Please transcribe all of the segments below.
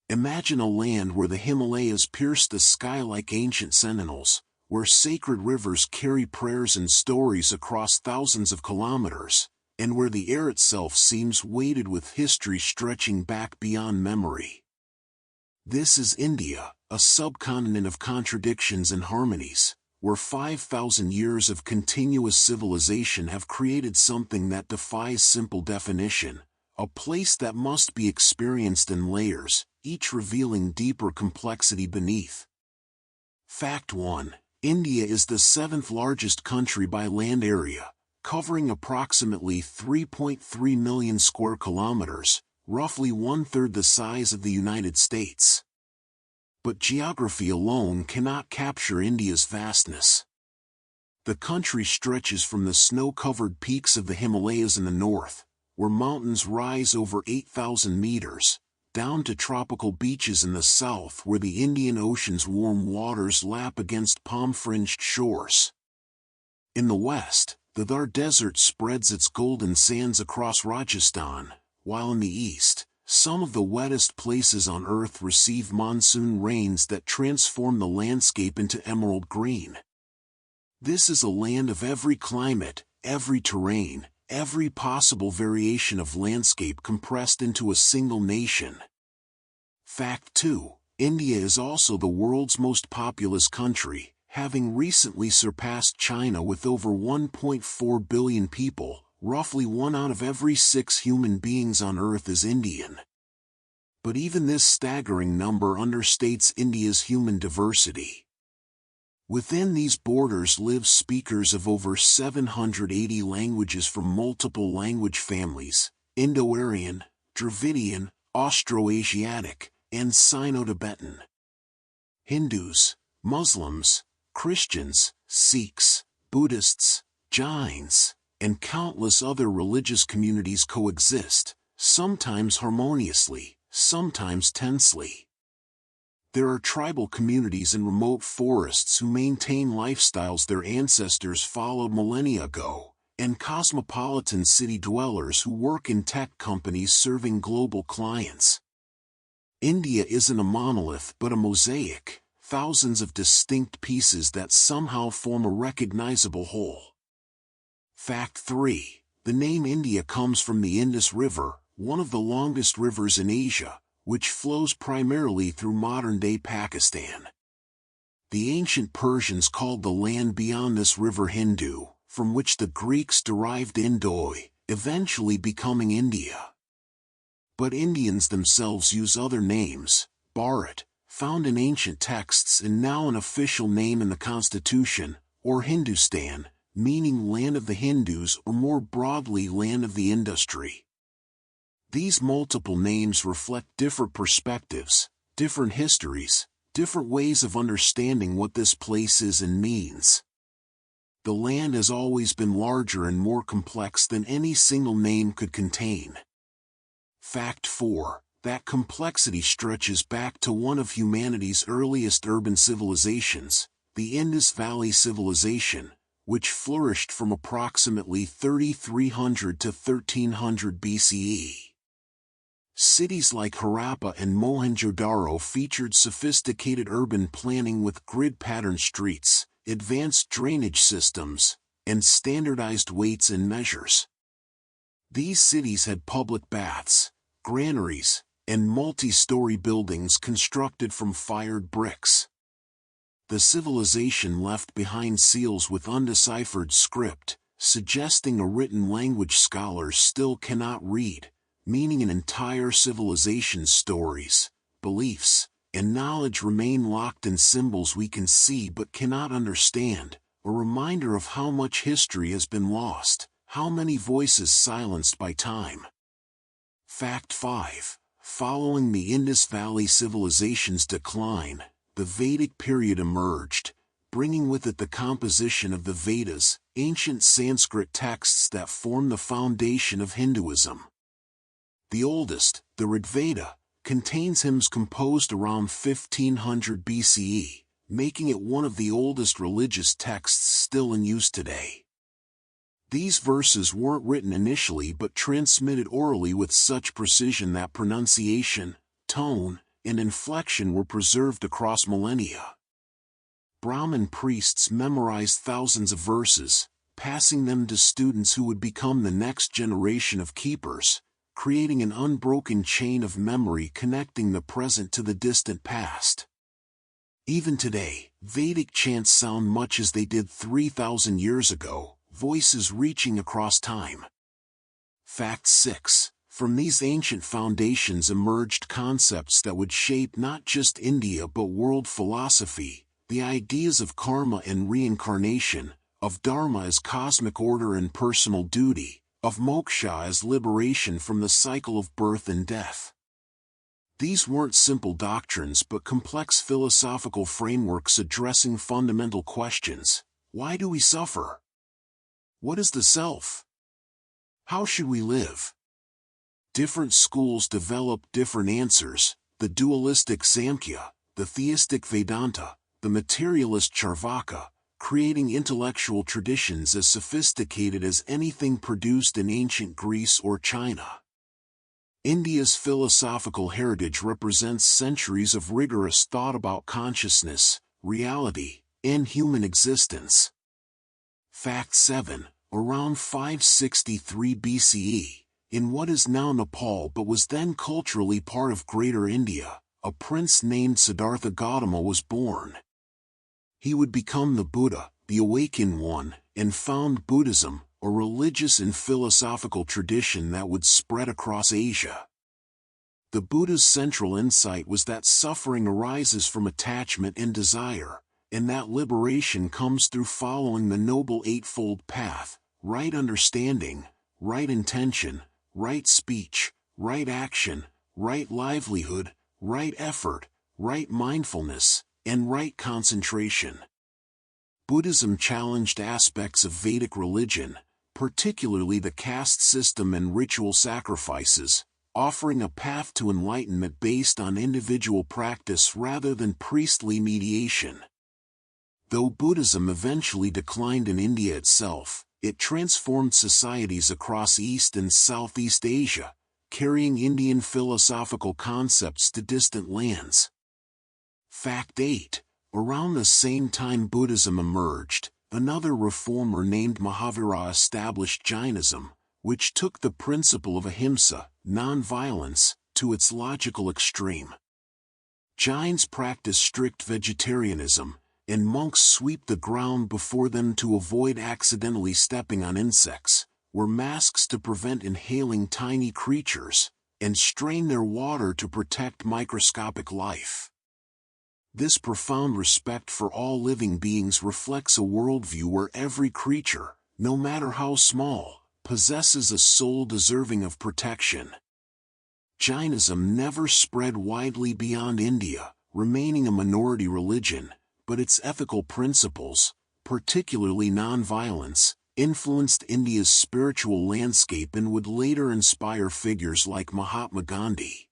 Imagine a land where the Himalayas pierce the sky like ancient sentinels, where sacred rivers carry prayers and stories across thousands of kilometers, and where the air itself seems weighted with history stretching back beyond memory. This is India, a subcontinent of contradictions and harmonies, where 5,000 years of continuous civilization have created something that defies simple definition, a place that must be experienced in layers, each revealing deeper complexity beneath. Fact 1. India is the 7th largest country by land area, covering approximately 3.3 million square kilometers, roughly one-third the size of the United States. But geography alone cannot capture India's vastness. The country stretches from the snow-covered peaks of the Himalayas in the north, where mountains rise over 8,000 meters, down to tropical beaches in the south where the Indian Ocean's warm waters lap against palm-fringed shores. In the west, the Thar Desert spreads its golden sands across Rajasthan, while in the east, some of the wettest places on Earth receive monsoon rains that transform the landscape into emerald green. This is a land of every climate, every terrain, every possible variation of landscape compressed into a single nation. Fact 2. India is also the world's most populous country, having recently surpassed China with over 1.4 billion people. Roughly 1 out of every 6 human beings on Earth is Indian. But even this staggering number understates India's human diversity. Within these borders live speakers of over 780 languages from multiple language families, Indo-Aryan, Dravidian, Austroasiatic, and Sino-Tibetan. Hindus, Muslims, Christians, Sikhs, Buddhists, Jains, and countless other religious communities coexist, sometimes harmoniously, sometimes tensely. There are tribal communities in remote forests who maintain lifestyles their ancestors followed millennia ago, and cosmopolitan city dwellers who work in tech companies serving global clients. India isn't a monolith but a mosaic, thousands of distinct pieces that somehow form a recognizable whole. Fact 3. The name India comes from the Indus River, one of the longest rivers in Asia, which flows primarily through modern-day Pakistan. The ancient Persians called the land beyond this river Hindu, from which the Greeks derived Indoi, eventually becoming India. But Indians themselves use other names, Bharat, found in ancient texts and now an official name in the Constitution, or Hindustan, meaning land of the Hindus or more broadly land of the industry. These multiple names reflect different perspectives, different histories, different ways of understanding what this place is and means. The land has always been larger and more complex than any single name could contain. Fact 4. That complexity stretches back to one of humanity's earliest urban civilizations, the Indus Valley Civilization, which flourished from approximately 3300 to 1300 BCE. Cities like Harappa and Mohenjo-daro featured sophisticated urban planning with grid-pattern streets, advanced drainage systems, and standardized weights and measures. These cities had public baths, granaries, and multi-story buildings constructed from fired bricks. The civilization left behind seals with undeciphered script, suggesting a written language scholars still cannot read, meaning an entire civilization's stories, beliefs, and knowledge remain locked in symbols we can see but cannot understand, a reminder of how much history has been lost, how many voices silenced by time. Fact 5. Following the Indus Valley civilization's decline, the Vedic period emerged, bringing with it the composition of the Vedas, ancient Sanskrit texts that form the foundation of Hinduism. The oldest, the Rigveda, contains hymns composed around 1500 BCE, making it one of the oldest religious texts still in use today. These verses weren't written initially but transmitted orally with such precision that pronunciation, tone, and inflection were preserved across millennia. Brahmin priests memorized thousands of verses, passing them to students who would become the next generation of keepers, creating an unbroken chain of memory connecting the present to the distant past. Even today, Vedic chants sound much as they did 3,000 years ago, voices reaching across time. Fact 6. From these ancient foundations emerged concepts that would shape not just India but world philosophy, the ideas of karma and reincarnation, of dharma as cosmic order and personal duty, of moksha as liberation from the cycle of birth and death. These weren't simple doctrines but complex philosophical frameworks addressing fundamental questions. Why do we suffer? What is the self? How should we live? Different schools developed different answers: the dualistic Samkhya, the theistic Vedanta, the materialist Charvaka, creating intellectual traditions as sophisticated as anything produced in ancient Greece or China. India's philosophical heritage represents centuries of rigorous thought about consciousness, reality, and human existence. Fact 7. Around 563 BCE, in what is now Nepal but was then culturally part of Greater India, a prince named Siddhartha Gautama was born. He would become the Buddha, the Awakened One, and found Buddhism, a religious and philosophical tradition that would spread across Asia. The Buddha's central insight was that suffering arises from attachment and desire, and that liberation comes through following the Noble Eightfold Path: right understanding, right intention, right speech, right action, right livelihood, right effort, right mindfulness, and right concentration. Buddhism challenged aspects of Vedic religion, particularly the caste system and ritual sacrifices, offering a path to enlightenment based on individual practice rather than priestly mediation. Though Buddhism eventually declined in India itself, it transformed societies across East and Southeast Asia, carrying Indian philosophical concepts to distant lands. Fact 8. Around the same time Buddhism emerged, another reformer named Mahavira established Jainism, which took the principle of ahimsa, non-violence, to its logical extreme. Jains practice strict vegetarianism, and monks sweep the ground before them to avoid accidentally stepping on insects, wear masks to prevent inhaling tiny creatures, and strain their water to protect microscopic life. This profound respect for all living beings reflects a worldview where every creature, no matter how small, possesses a soul deserving of protection. Jainism never spread widely beyond India, remaining a minority religion, but its ethical principles, particularly non-violence, influenced India's spiritual landscape and would later inspire figures like Mahatma Gandhi.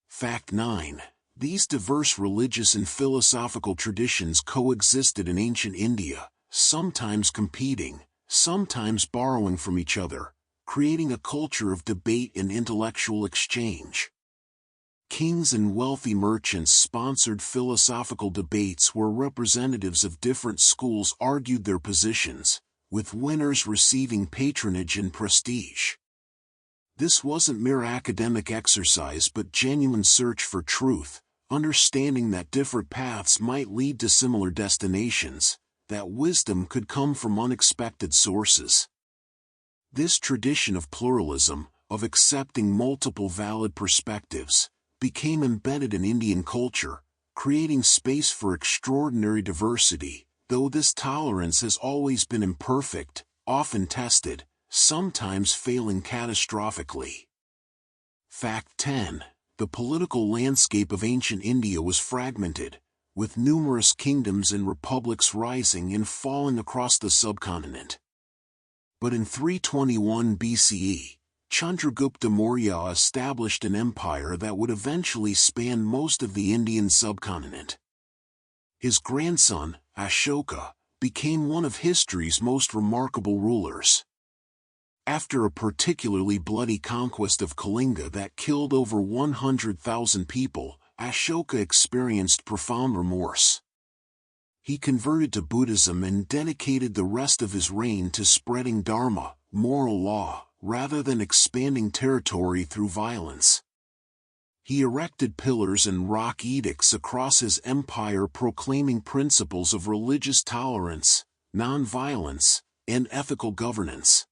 Fact 9. These diverse religious and philosophical traditions coexisted in ancient India, sometimes competing, sometimes borrowing from each other, creating a culture of debate and intellectual exchange. Kings and wealthy merchants sponsored philosophical debates where representatives of different schools argued their positions, with winners receiving patronage and prestige. This wasn't mere academic exercise but genuine search for truth, understanding that different paths might lead to similar destinations, that wisdom could come from unexpected sources. This tradition of pluralism, of accepting multiple valid perspectives, became embedded in Indian culture, creating space for extraordinary diversity, though this tolerance has always been imperfect, often tested, sometimes failing catastrophically. Fact 10. The political landscape of ancient India was fragmented, with numerous kingdoms and republics rising and falling across the subcontinent. But in 321 BCE, Chandragupta Maurya established an empire that would eventually span most of the Indian subcontinent. His grandson, Ashoka, became one of history's most remarkable rulers. After a particularly bloody conquest of Kalinga that killed over 100,000 people, Ashoka experienced profound remorse. He converted to Buddhism and dedicated the rest of his reign to spreading dharma, moral law, rather than expanding territory through violence. He erected pillars and rock edicts across his empire proclaiming principles of religious tolerance, non-violence, and ethical governance.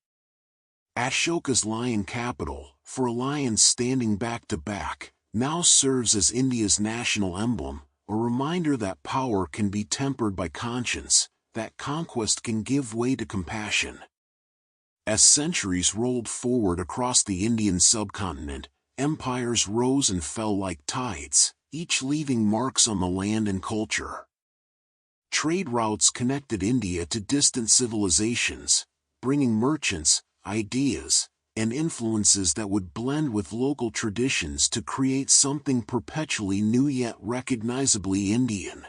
Ashoka's lion capital, for a lion standing back to back, now serves as India's national emblem, a reminder that power can be tempered by conscience, that conquest can give way to compassion. As centuries rolled forward across the Indian subcontinent, empires rose and fell like tides, each leaving marks on the land and culture. Trade routes connected India to distant civilizations, bringing merchants, ideas, and influences that would blend with local traditions to create something perpetually new yet recognizably Indian.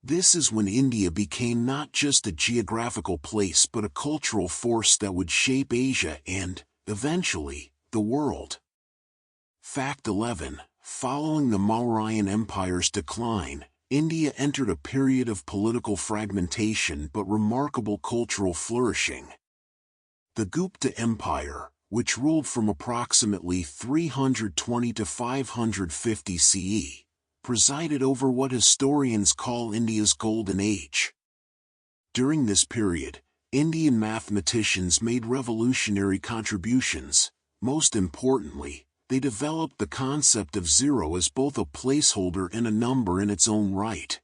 This is when India became not just a geographical place but a cultural force that would shape Asia and, eventually, the world. Fact 11. Following the Mauryan Empire's decline, India entered a period of political fragmentation but remarkable cultural flourishing. The Gupta Empire, which ruled from approximately 320 to 550 CE, presided over what historians call India's Golden Age. During this period, Indian mathematicians made revolutionary contributions. Most importantly, they developed the concept of zero as both a placeholder and a number in its own right.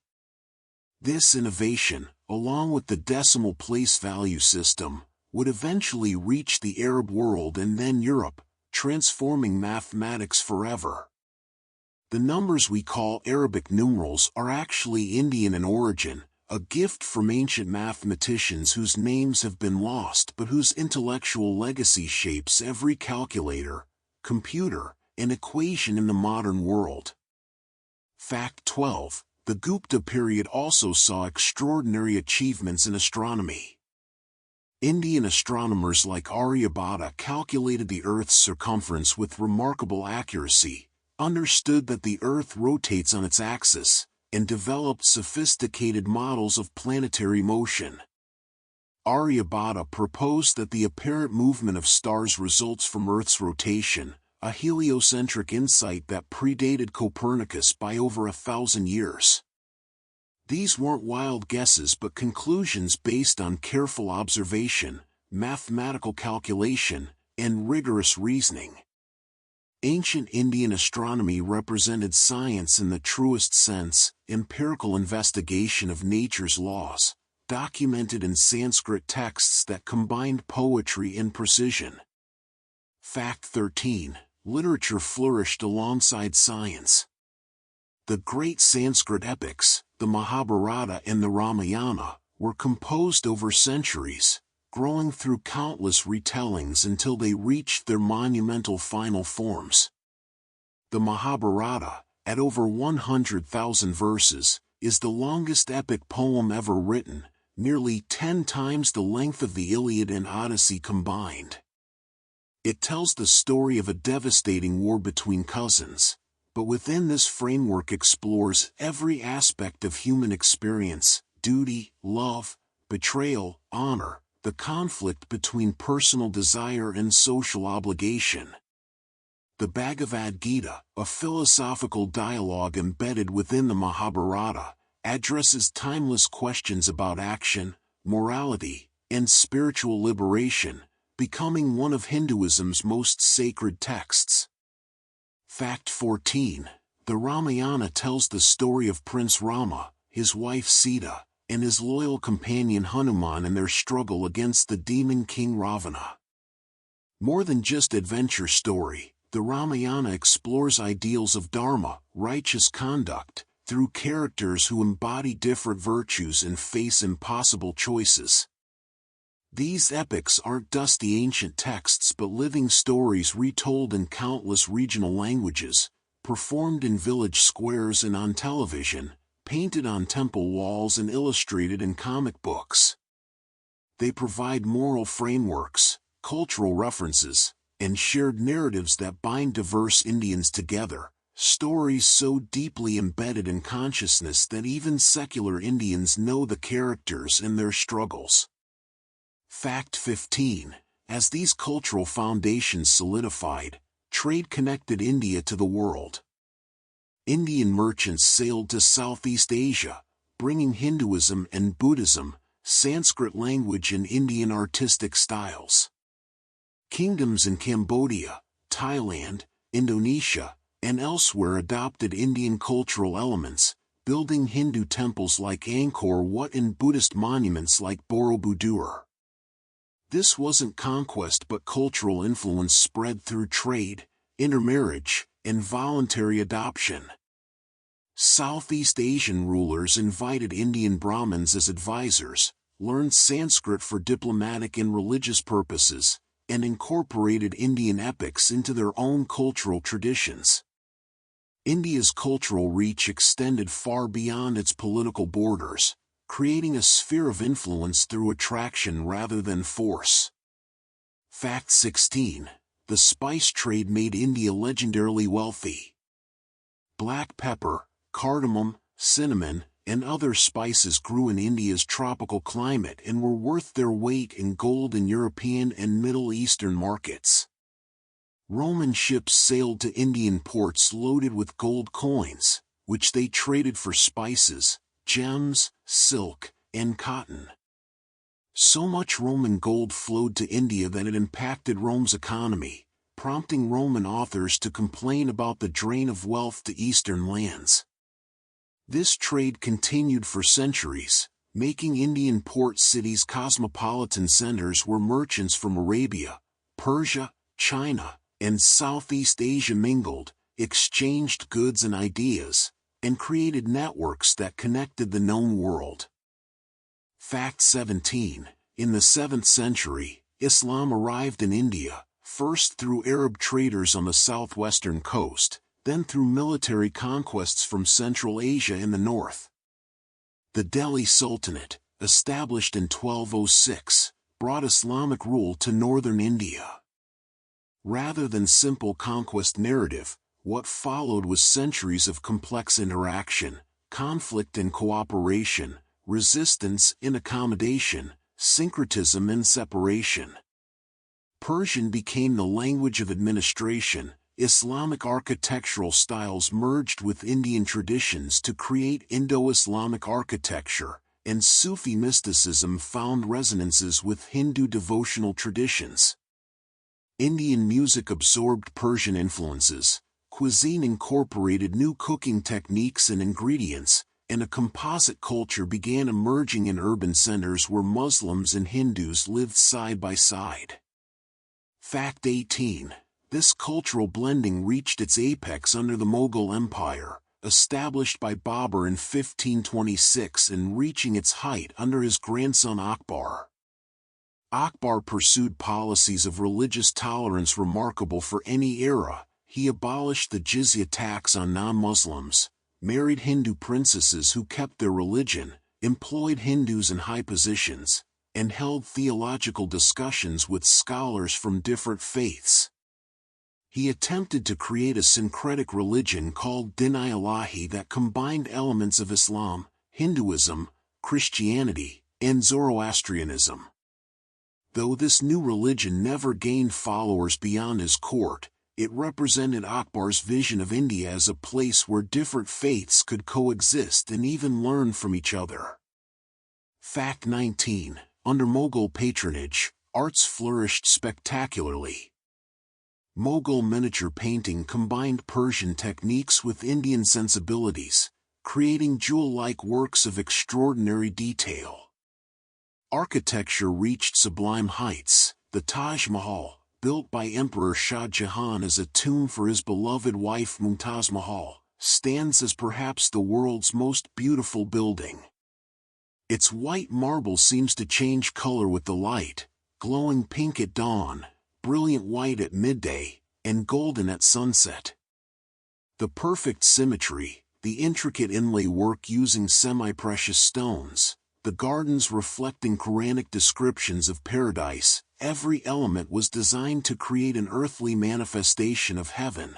This innovation, along with the decimal place value system, would eventually reach the Arab world and then Europe, transforming mathematics forever. The numbers we call Arabic numerals are actually Indian in origin, a gift from ancient mathematicians whose names have been lost but whose intellectual legacy shapes every calculator, computer, and equation in the modern world. Fact 12. The Gupta period also saw extraordinary achievements in astronomy. Indian astronomers like Aryabhata calculated the Earth's circumference with remarkable accuracy, understood that the Earth rotates on its axis, and developed sophisticated models of planetary motion. Aryabhata proposed that the apparent movement of stars results from Earth's rotation, a heliocentric insight that predated Copernicus by over 1,000 years. These weren't wild guesses but conclusions based on careful observation, mathematical calculation, and rigorous reasoning. Ancient Indian astronomy represented science in the truest sense, empirical investigation of nature's laws, documented in Sanskrit texts that combined poetry and precision. Fact 13. Literature flourished alongside science. The great Sanskrit epics, the Mahabharata and the Ramayana, were composed over centuries, growing through countless retellings until they reached their monumental final forms. The Mahabharata, at over 100,000 verses, is the longest epic poem ever written, nearly 10 times the length of the Iliad and Odyssey combined. It tells the story of a devastating war between cousins, but within this framework explores every aspect of human experience: duty, love, betrayal, honor, the conflict between personal desire and social obligation. The Bhagavad Gita, a philosophical dialogue embedded within the Mahabharata, addresses timeless questions about action, morality, and spiritual liberation, becoming one of Hinduism's most sacred texts. Fact 14. The Ramayana tells the story of Prince Rama, his wife Sita, and his loyal companion Hanuman in their struggle against the demon king Ravana. More than just adventure story, the Ramayana explores ideals of dharma, righteous conduct, through characters who embody different virtues and face impossible choices. These epics aren't dusty ancient texts but living stories retold in countless regional languages, performed in village squares and on television, painted on temple walls and illustrated in comic books. They provide moral frameworks, cultural references, and shared narratives that bind diverse Indians together, Stories so deeply embedded in consciousness that even secular Indians know the characters and their struggles. Fact 15. As these cultural foundations solidified, trade connected India to the world. Indian merchants sailed to Southeast Asia, bringing Hinduism and Buddhism, Sanskrit language and Indian artistic styles. Kingdoms in Cambodia, Thailand, Indonesia, and elsewhere adopted Indian cultural elements, building Hindu temples like Angkor Wat and Buddhist monuments like Borobudur. This wasn't conquest but cultural influence spread through trade, intermarriage, and voluntary adoption. Southeast Asian rulers invited Indian Brahmins as advisors, learned Sanskrit for diplomatic and religious purposes, and incorporated Indian epics into their own cultural traditions. India's cultural reach extended far beyond its political borders, creating a sphere of influence through attraction rather than force. Fact 16. The spice trade made India legendarily wealthy. Black pepper, cardamom, cinnamon, and other spices grew in India's tropical climate and were worth their weight in gold in European and Middle Eastern markets. Roman ships sailed to Indian ports loaded with gold coins, which they traded for spices, gems, silk, and cotton. So much Roman gold flowed to India that it impacted Rome's economy, prompting Roman authors to complain about the drain of wealth to eastern lands. This trade continued for centuries, making Indian port cities cosmopolitan centers where merchants from Arabia, Persia, China, and Southeast Asia mingled, exchanged goods and ideas, and created networks that connected the known world. Fact 17. In the 7th century, Islam arrived in India, first through Arab traders on the southwestern coast, then through military conquests from Central Asia in the north. The Delhi Sultanate, established in 1206, brought Islamic rule to northern India. Rather than simple conquest narrative, what followed was centuries of complex interaction, conflict and cooperation, resistance and accommodation, syncretism and separation. Persian became the language of administration, Islamic architectural styles merged with Indian traditions to create Indo-Islamic architecture, and Sufi mysticism found resonances with Hindu devotional traditions. Indian music absorbed Persian influences, cuisine incorporated new cooking techniques and ingredients, and a composite culture began emerging in urban centers where Muslims and Hindus lived side by side. Fact 18. This cultural blending reached its apex under the Mughal Empire, established by Babur in 1526 and reaching its height under his grandson Akbar. Akbar pursued policies of religious tolerance remarkable for any era. He abolished the jizya tax on non-Muslims, married Hindu princesses who kept their religion, employed Hindus in high positions, and held theological discussions with scholars from different faiths. He attempted to create a syncretic religion called Din-i-Ilahi that combined elements of Islam, Hinduism, Christianity, and Zoroastrianism. Though this new religion never gained followers beyond his court, it represented Akbar's vision of India as a place where different faiths could coexist and even learn from each other. Fact 19. Under Mughal patronage, arts flourished spectacularly. Mughal miniature painting combined Persian techniques with Indian sensibilities, creating jewel-like works of extraordinary detail. Architecture reached sublime heights. The Taj Mahal, built by Emperor Shah Jahan as a tomb for his beloved wife Mumtaz Mahal, stands as perhaps the world's most beautiful building. Its white marble seems to change color with the light, glowing pink at dawn, brilliant white at midday, and golden at sunset. The perfect symmetry, the intricate inlay work using semi-precious stones, the gardens reflecting Quranic descriptions of paradise, every element was designed to create an earthly manifestation of heaven.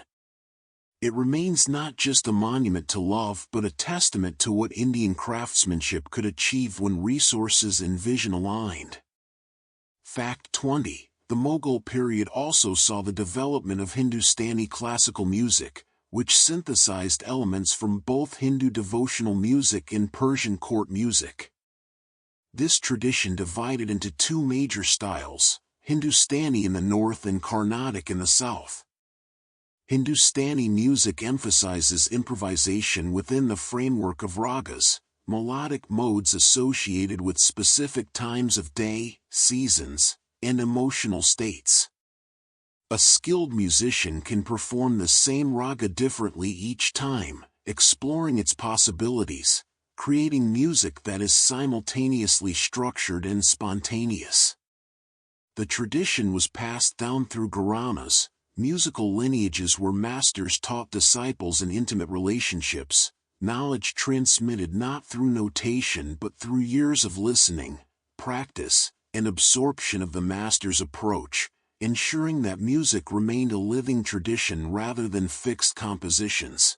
It remains not just a monument to love but a testament to what Indian craftsmanship could achieve when resources and vision aligned. Fact 20. The Mughal period also saw the development of Hindustani classical music, which synthesized elements from both Hindu devotional music and Persian court music. This tradition divided into two major styles, Hindustani in the north and Carnatic in the south. Hindustani music emphasizes improvisation within the framework of ragas, melodic modes associated with specific times of day, seasons, and emotional states. A skilled musician can perform the same raga differently each time, exploring its possibilities, creating music that is simultaneously structured and spontaneous. The tradition was passed down through gharanas, musical lineages where masters taught disciples in intimate relationships, knowledge transmitted not through notation but through years of listening, practice, and absorption of the master's approach, ensuring that music remained a living tradition rather than fixed compositions.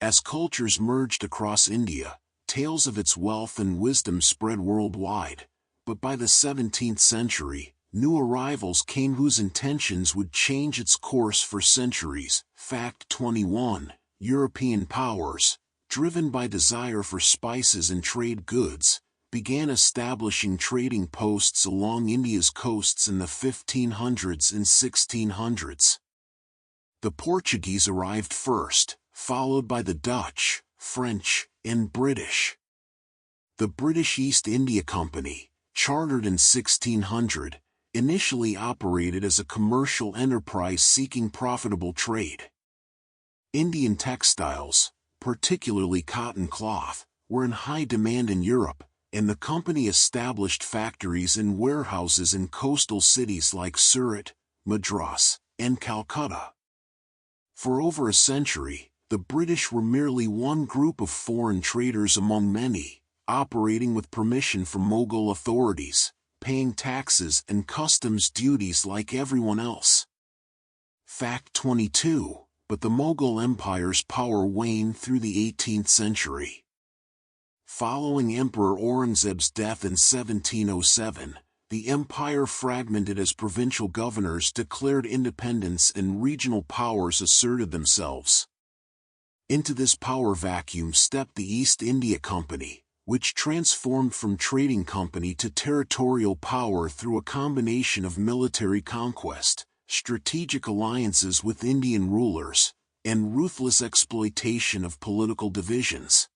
As cultures merged across India, tales of its wealth and wisdom spread worldwide, but by the 17th century, new arrivals came whose intentions would change its course for centuries. Fact 21. European powers, driven by desire for spices and trade goods, began establishing trading posts along India's coasts in the 1500s and 1600s. The Portuguese arrived first, followed by the Dutch, French, and British. The British East India Company, chartered in 1600, initially operated as a commercial enterprise seeking profitable trade. Indian textiles, particularly cotton cloth, were in high demand in Europe, and the company established factories and warehouses in coastal cities like Surat, Madras, and Calcutta. For over a century, the British were merely one group of foreign traders among many, operating with permission from Mughal authorities, paying taxes and customs duties like everyone else. Fact 22. But the Mughal Empire's power waned through the 18th century. Following Emperor Aurangzeb's death in 1707, the empire fragmented as provincial governors declared independence and regional powers asserted themselves. Into this power vacuum stepped the East India Company, which transformed from trading company to territorial power through a combination of military conquest, strategic alliances with Indian rulers, and ruthless exploitation of political divisions.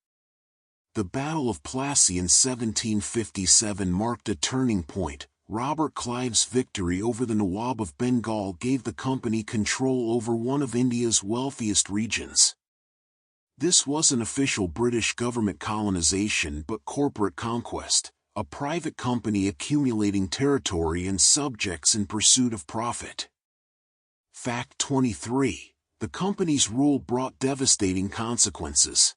The Battle of Plassey in 1757 marked a turning point. Robert Clive's victory over the Nawab of Bengal gave the company control over one of India's wealthiest regions. This wasn't official British government colonization but corporate conquest, a private company accumulating territory and subjects in pursuit of profit. Fact 23. The company's rule brought devastating consequences.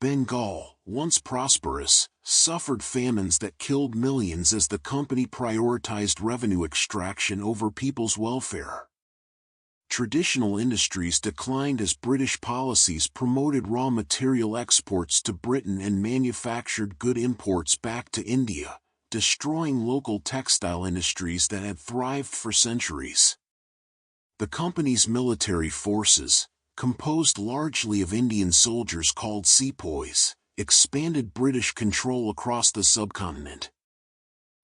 Bengal, once prosperous, suffered famines that killed millions as the company prioritized revenue extraction over people's welfare. Traditional industries declined as British policies promoted raw material exports to Britain and manufactured good imports back to India, destroying local textile industries that had thrived for centuries. The company's military forces, composed largely of Indian soldiers called sepoys, expanded British control across the subcontinent.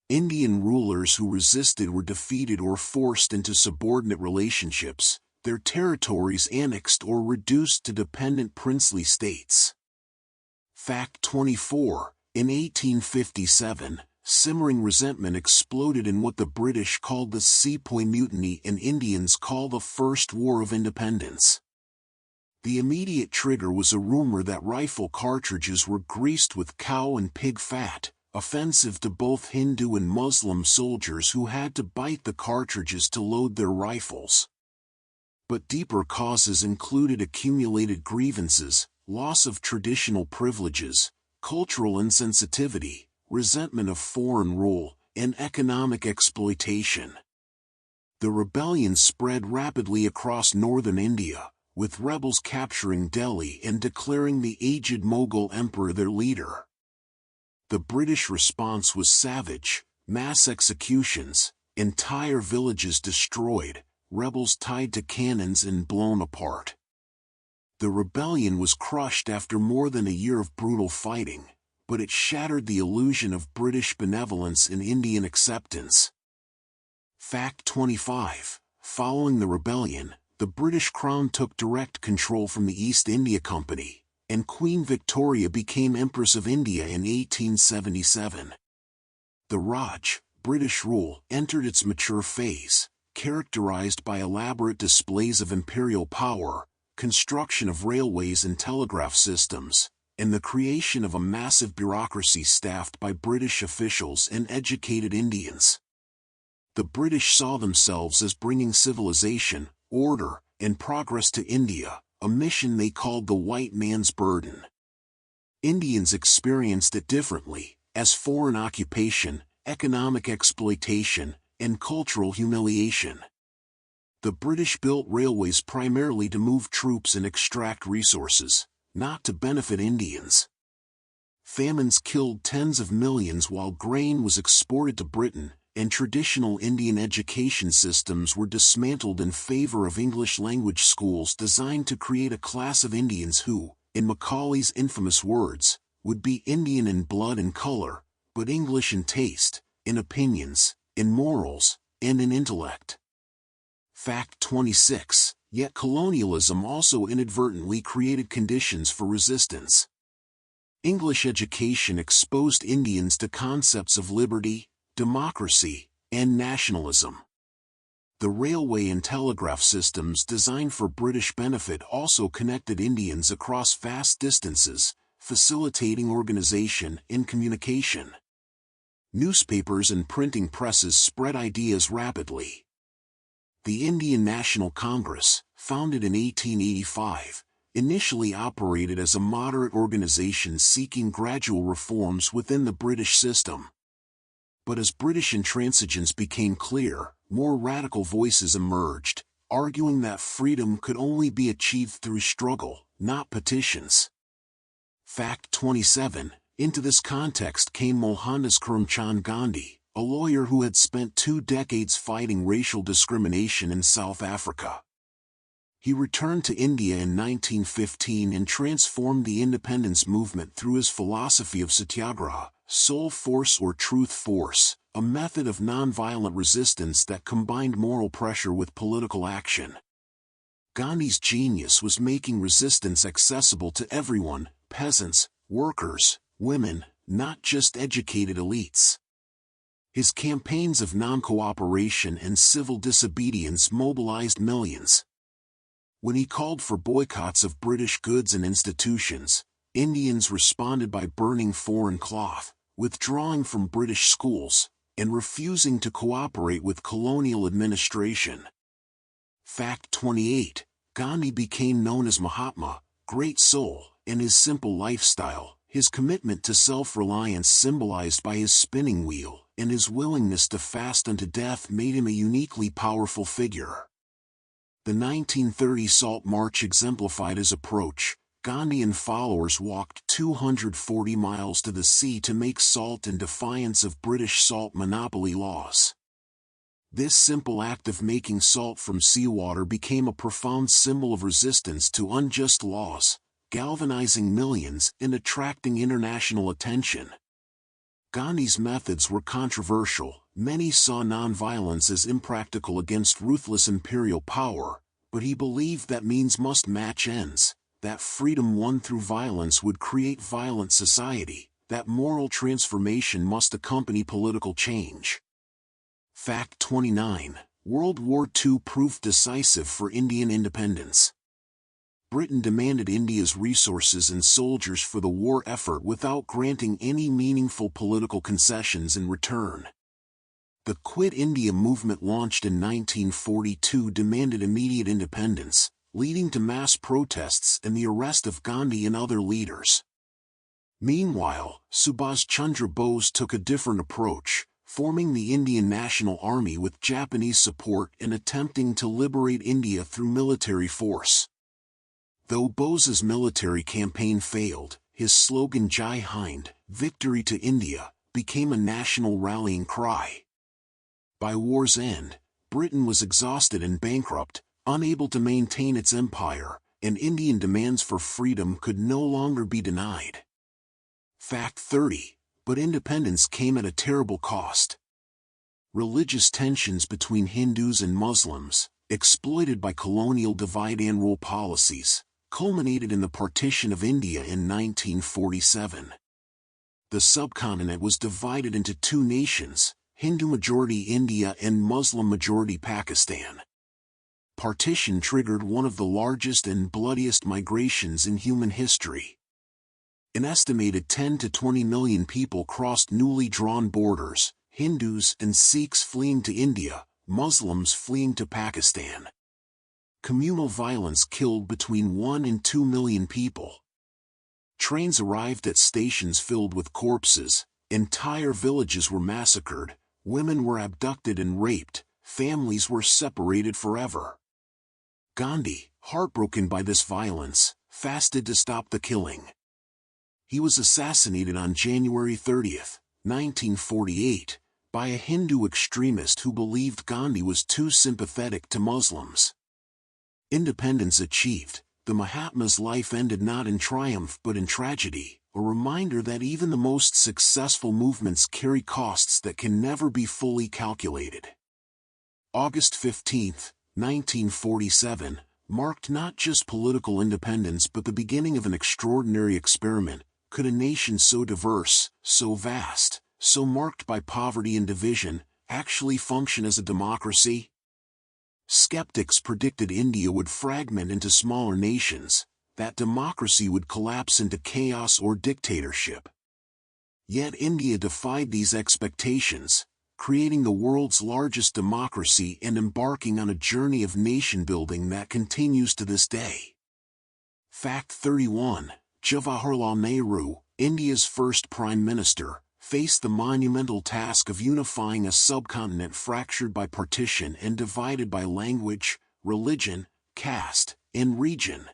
Indian rulers who resisted were defeated or forced into subordinate relationships, their territories annexed or reduced to dependent princely states. Fact 24. In 1857, simmering resentment exploded in what the British called the Sepoy Mutiny and Indians call the First War of Independence. The immediate trigger was a rumor that rifle cartridges were greased with cow and pig fat, offensive to both Hindu and Muslim soldiers who had to bite the cartridges to load their rifles. But deeper causes included accumulated grievances, loss of traditional privileges, cultural insensitivity, resentment of foreign rule, and economic exploitation. The rebellion spread rapidly across northern India, with rebels capturing Delhi and declaring the aged Mughal emperor their leader. The British response was savage: mass executions, entire villages destroyed, rebels tied to cannons and blown apart. The rebellion was crushed after more than a year of brutal fighting, but it shattered the illusion of British benevolence and Indian acceptance. Fact 25. Following the rebellion, the British Crown took direct control from the East India Company, and Queen Victoria became Empress of India in 1877. The Raj, British rule, entered its mature phase, characterized by elaborate displays of imperial power, construction of railways and telegraph systems, and the creation of a massive bureaucracy staffed by British officials and educated Indians. The British saw themselves as bringing civilization, order, and progress to India, a mission they called the white man's burden. Indians experienced it differently, as foreign occupation, economic exploitation, and cultural humiliation. The British built railways primarily to move troops and extract resources, not to benefit Indians. Famines killed tens of millions while grain was exported to Britain, and traditional Indian education systems were dismantled in favor of English-language schools designed to create a class of Indians who, in Macaulay's infamous words, would be Indian in blood and color, but English in taste, in opinions, in morals, and in intellect. Fact 26. Yet colonialism also inadvertently created conditions for resistance. English education exposed Indians to concepts of liberty, democracy, and nationalism. The railway and telegraph systems designed for British benefit also connected Indians across vast distances, facilitating organization and communication. Newspapers and printing presses spread ideas rapidly. The Indian National Congress, founded in 1885, initially operated as a moderate organization seeking gradual reforms within the British system. But as British intransigence became clear, more radical voices emerged, arguing that freedom could only be achieved through struggle, not petitions. Fact 27. Into this context came Mohandas Karamchand Gandhi, a lawyer who had spent 2 decades fighting racial discrimination in South Africa. He returned to India in 1915 and transformed the independence movement through his philosophy of satyagraha, soul force or truth force, a method of nonviolent resistance that combined moral pressure with political action. Gandhi's genius was making resistance accessible to everyone: peasants, workers, women, not just educated elites. His campaigns of non-cooperation and civil disobedience mobilized millions. When he called for boycotts of British goods and institutions, Indians responded by burning foreign cloth, withdrawing from British schools, and refusing to cooperate with colonial administration. Fact 28. Gandhi became known as Mahatma, great soul, in his simple lifestyle, his commitment to self-reliance symbolized by his spinning wheel, and his willingness to fast unto death made him a uniquely powerful figure. The 1930 Salt March exemplified his approach. Gandhi and followers walked 240 miles to the sea to make salt in defiance of British salt monopoly laws. This simple act of making salt from seawater became a profound symbol of resistance to unjust laws, galvanizing millions and attracting international attention. Gandhi's methods were controversial. Many saw nonviolence as impractical against ruthless imperial power, but he believed that means must match ends, that freedom won through violence would create violent society, that moral transformation must accompany political change. Fact 29. World War II proved decisive for Indian independence. Britain demanded India's resources and soldiers for the war effort without granting any meaningful political concessions in return. The Quit India movement launched in 1942 demanded immediate independence, leading to mass protests and the arrest of Gandhi and other leaders. Meanwhile, Subhas Chandra Bose took a different approach, forming the Indian National Army with Japanese support and attempting to liberate India through military force. Though Bose's military campaign failed, his slogan Jai Hind, victory to India, became a national rallying cry. By war's end, Britain was exhausted and bankrupt, unable to maintain its empire, and Indian demands for freedom could no longer be denied. Fact 30. But independence came at a terrible cost. Religious tensions between Hindus and Muslims, exploited by colonial divide-and-rule policies, culminated in the partition of India in 1947. The subcontinent was divided into two nations, Hindu-majority India and Muslim-majority Pakistan. Partition triggered one of the largest and bloodiest migrations in human history. An estimated 10 to 20 million people crossed newly drawn borders, Hindus and Sikhs fleeing to India, Muslims fleeing to Pakistan. Communal violence killed between 1 and 2 million people. Trains arrived at stations filled with corpses, entire villages were massacred, women were abducted and raped, families were separated forever. Gandhi, heartbroken by this violence, fasted to stop the killing. He was assassinated on January 30, 1948, by a Hindu extremist who believed Gandhi was too sympathetic to Muslims. Independence achieved, the Mahatma's life ended not in triumph but in tragedy, a reminder that even the most successful movements carry costs that can never be fully calculated. August 15, 1947, marked not just political independence but the beginning of an extraordinary experiment. Could a nation so diverse, so vast, so marked by poverty and division, actually function as a democracy? Skeptics predicted India would fragment into smaller nations, that democracy would collapse into chaos or dictatorship. Yet India defied these expectations, creating the world's largest democracy and embarking on a journey of nation-building that continues to this day. Fact 31. Jawaharlal Nehru, India's first Prime Minister, faced the monumental task of unifying a subcontinent fractured by partition and divided by language, religion, caste, and region.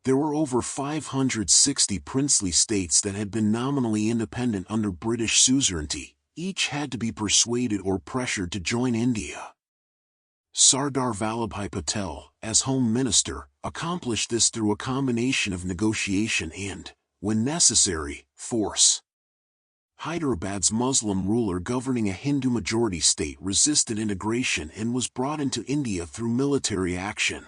There were over 560 princely states that had been nominally independent under British suzerainty. Each had to be persuaded or pressured to join India. Sardar Vallabhbhai Patel, as Home Minister, accomplished this through a combination of negotiation and, when necessary, force. Hyderabad's Muslim ruler governing a Hindu-majority state resisted integration and was brought into India through military action.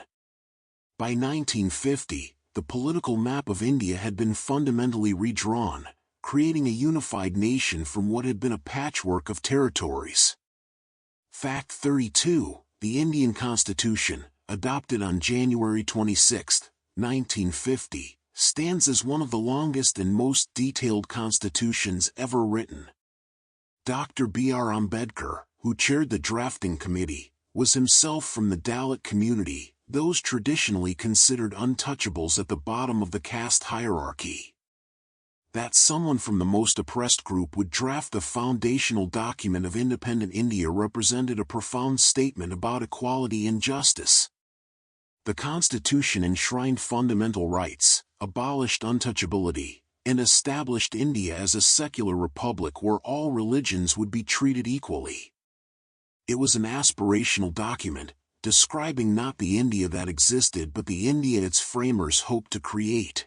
By 1950, the political map of India had been fundamentally redrawn, creating a unified nation from what had been a patchwork of territories. Fact 32. The Indian Constitution, adopted on January 26, 1950, stands as one of the longest and most detailed constitutions ever written. Dr. B.R. Ambedkar, who chaired the drafting committee, was himself from the Dalit community, those traditionally considered untouchables at the bottom of the caste hierarchy. That someone from the most oppressed group would draft the foundational document of independent India represented a profound statement about equality and justice. The Constitution enshrined fundamental rights, abolished untouchability, and established India as a secular republic where all religions would be treated equally. It was an aspirational document, describing not the India that existed but the India its framers hoped to create.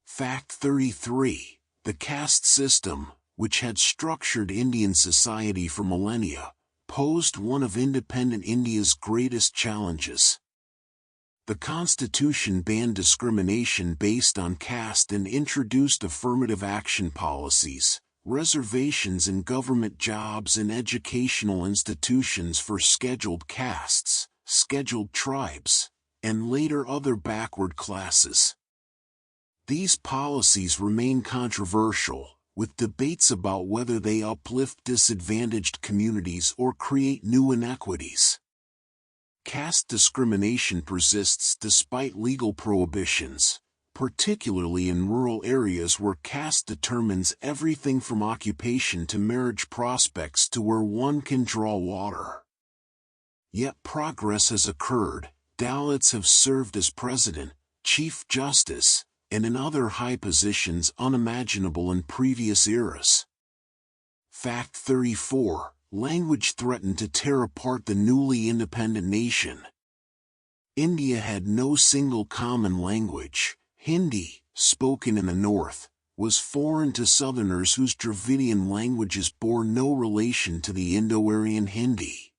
Fact 33. The caste system, which had structured Indian society for millennia, posed one of independent India's greatest challenges. The Constitution banned discrimination based on caste and introduced affirmative action policies, reservations in government jobs and educational institutions for scheduled castes, scheduled tribes, and later other backward classes. These policies remain controversial, with debates about whether they uplift disadvantaged communities or create new inequities. Caste discrimination persists despite legal prohibitions, particularly in rural areas where caste determines everything from occupation to marriage prospects to where one can draw water. Yet progress has occurred. Dalits have served as president, chief justice, and in other high positions unimaginable in previous eras. Fact 34. Language threatened to tear apart the newly independent nation. India had no single common language. Hindi, spoken in the north, was foreign to southerners whose Dravidian languages bore no relation to the Indo-Aryan Hindi.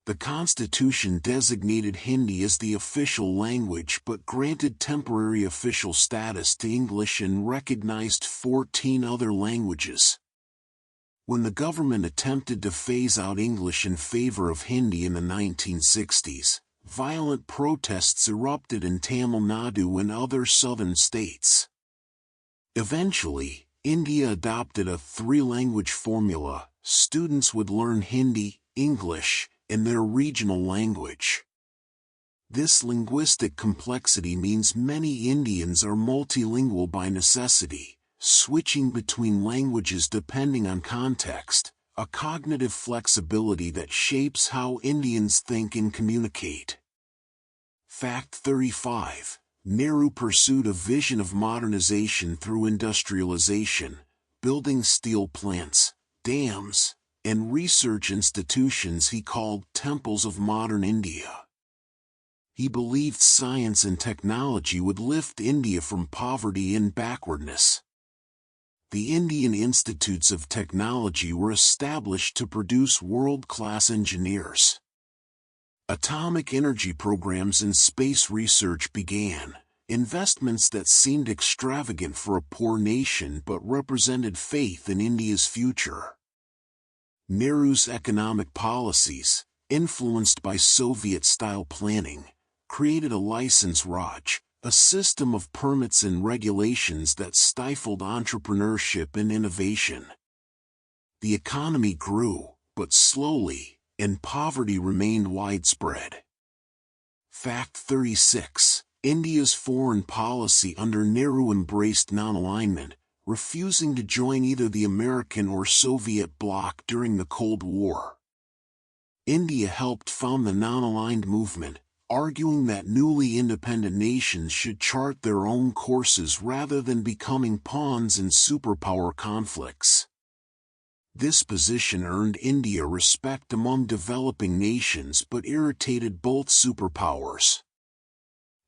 The constitution designated Hindi as the official language but granted temporary official status to English and recognized 14 other languages. When the government attempted to phase out English in favor of Hindi in the 1960s, violent protests erupted in Tamil Nadu and other southern states. Eventually, India adopted a three-language formula. Students would learn Hindi, English, and their regional language. This linguistic complexity means many Indians are multilingual by necessity, switching between languages depending on context, a cognitive flexibility that shapes how Indians think and communicate. Fact 35. Nehru pursued a vision of modernization through industrialization, building steel plants, dams, and research institutions he called temples of modern India. He believed science and technology would lift India from poverty and backwardness. The Indian Institutes of Technology were established to produce world-class engineers. Atomic energy programs and space research began, investments that seemed extravagant for a poor nation but represented faith in India's future. Nehru's economic policies, influenced by Soviet-style planning, created a license Raj, a system of permits and regulations that stifled entrepreneurship and innovation. The economy grew, but slowly, and poverty remained widespread. Fact 36. India's foreign policy under Nehru embraced non-alignment, refusing to join either the American or Soviet bloc during the Cold War. India helped found the non-aligned movement, arguing that newly independent nations should chart their own courses rather than becoming pawns in superpower conflicts. This position earned India respect among developing nations but irritated both superpowers.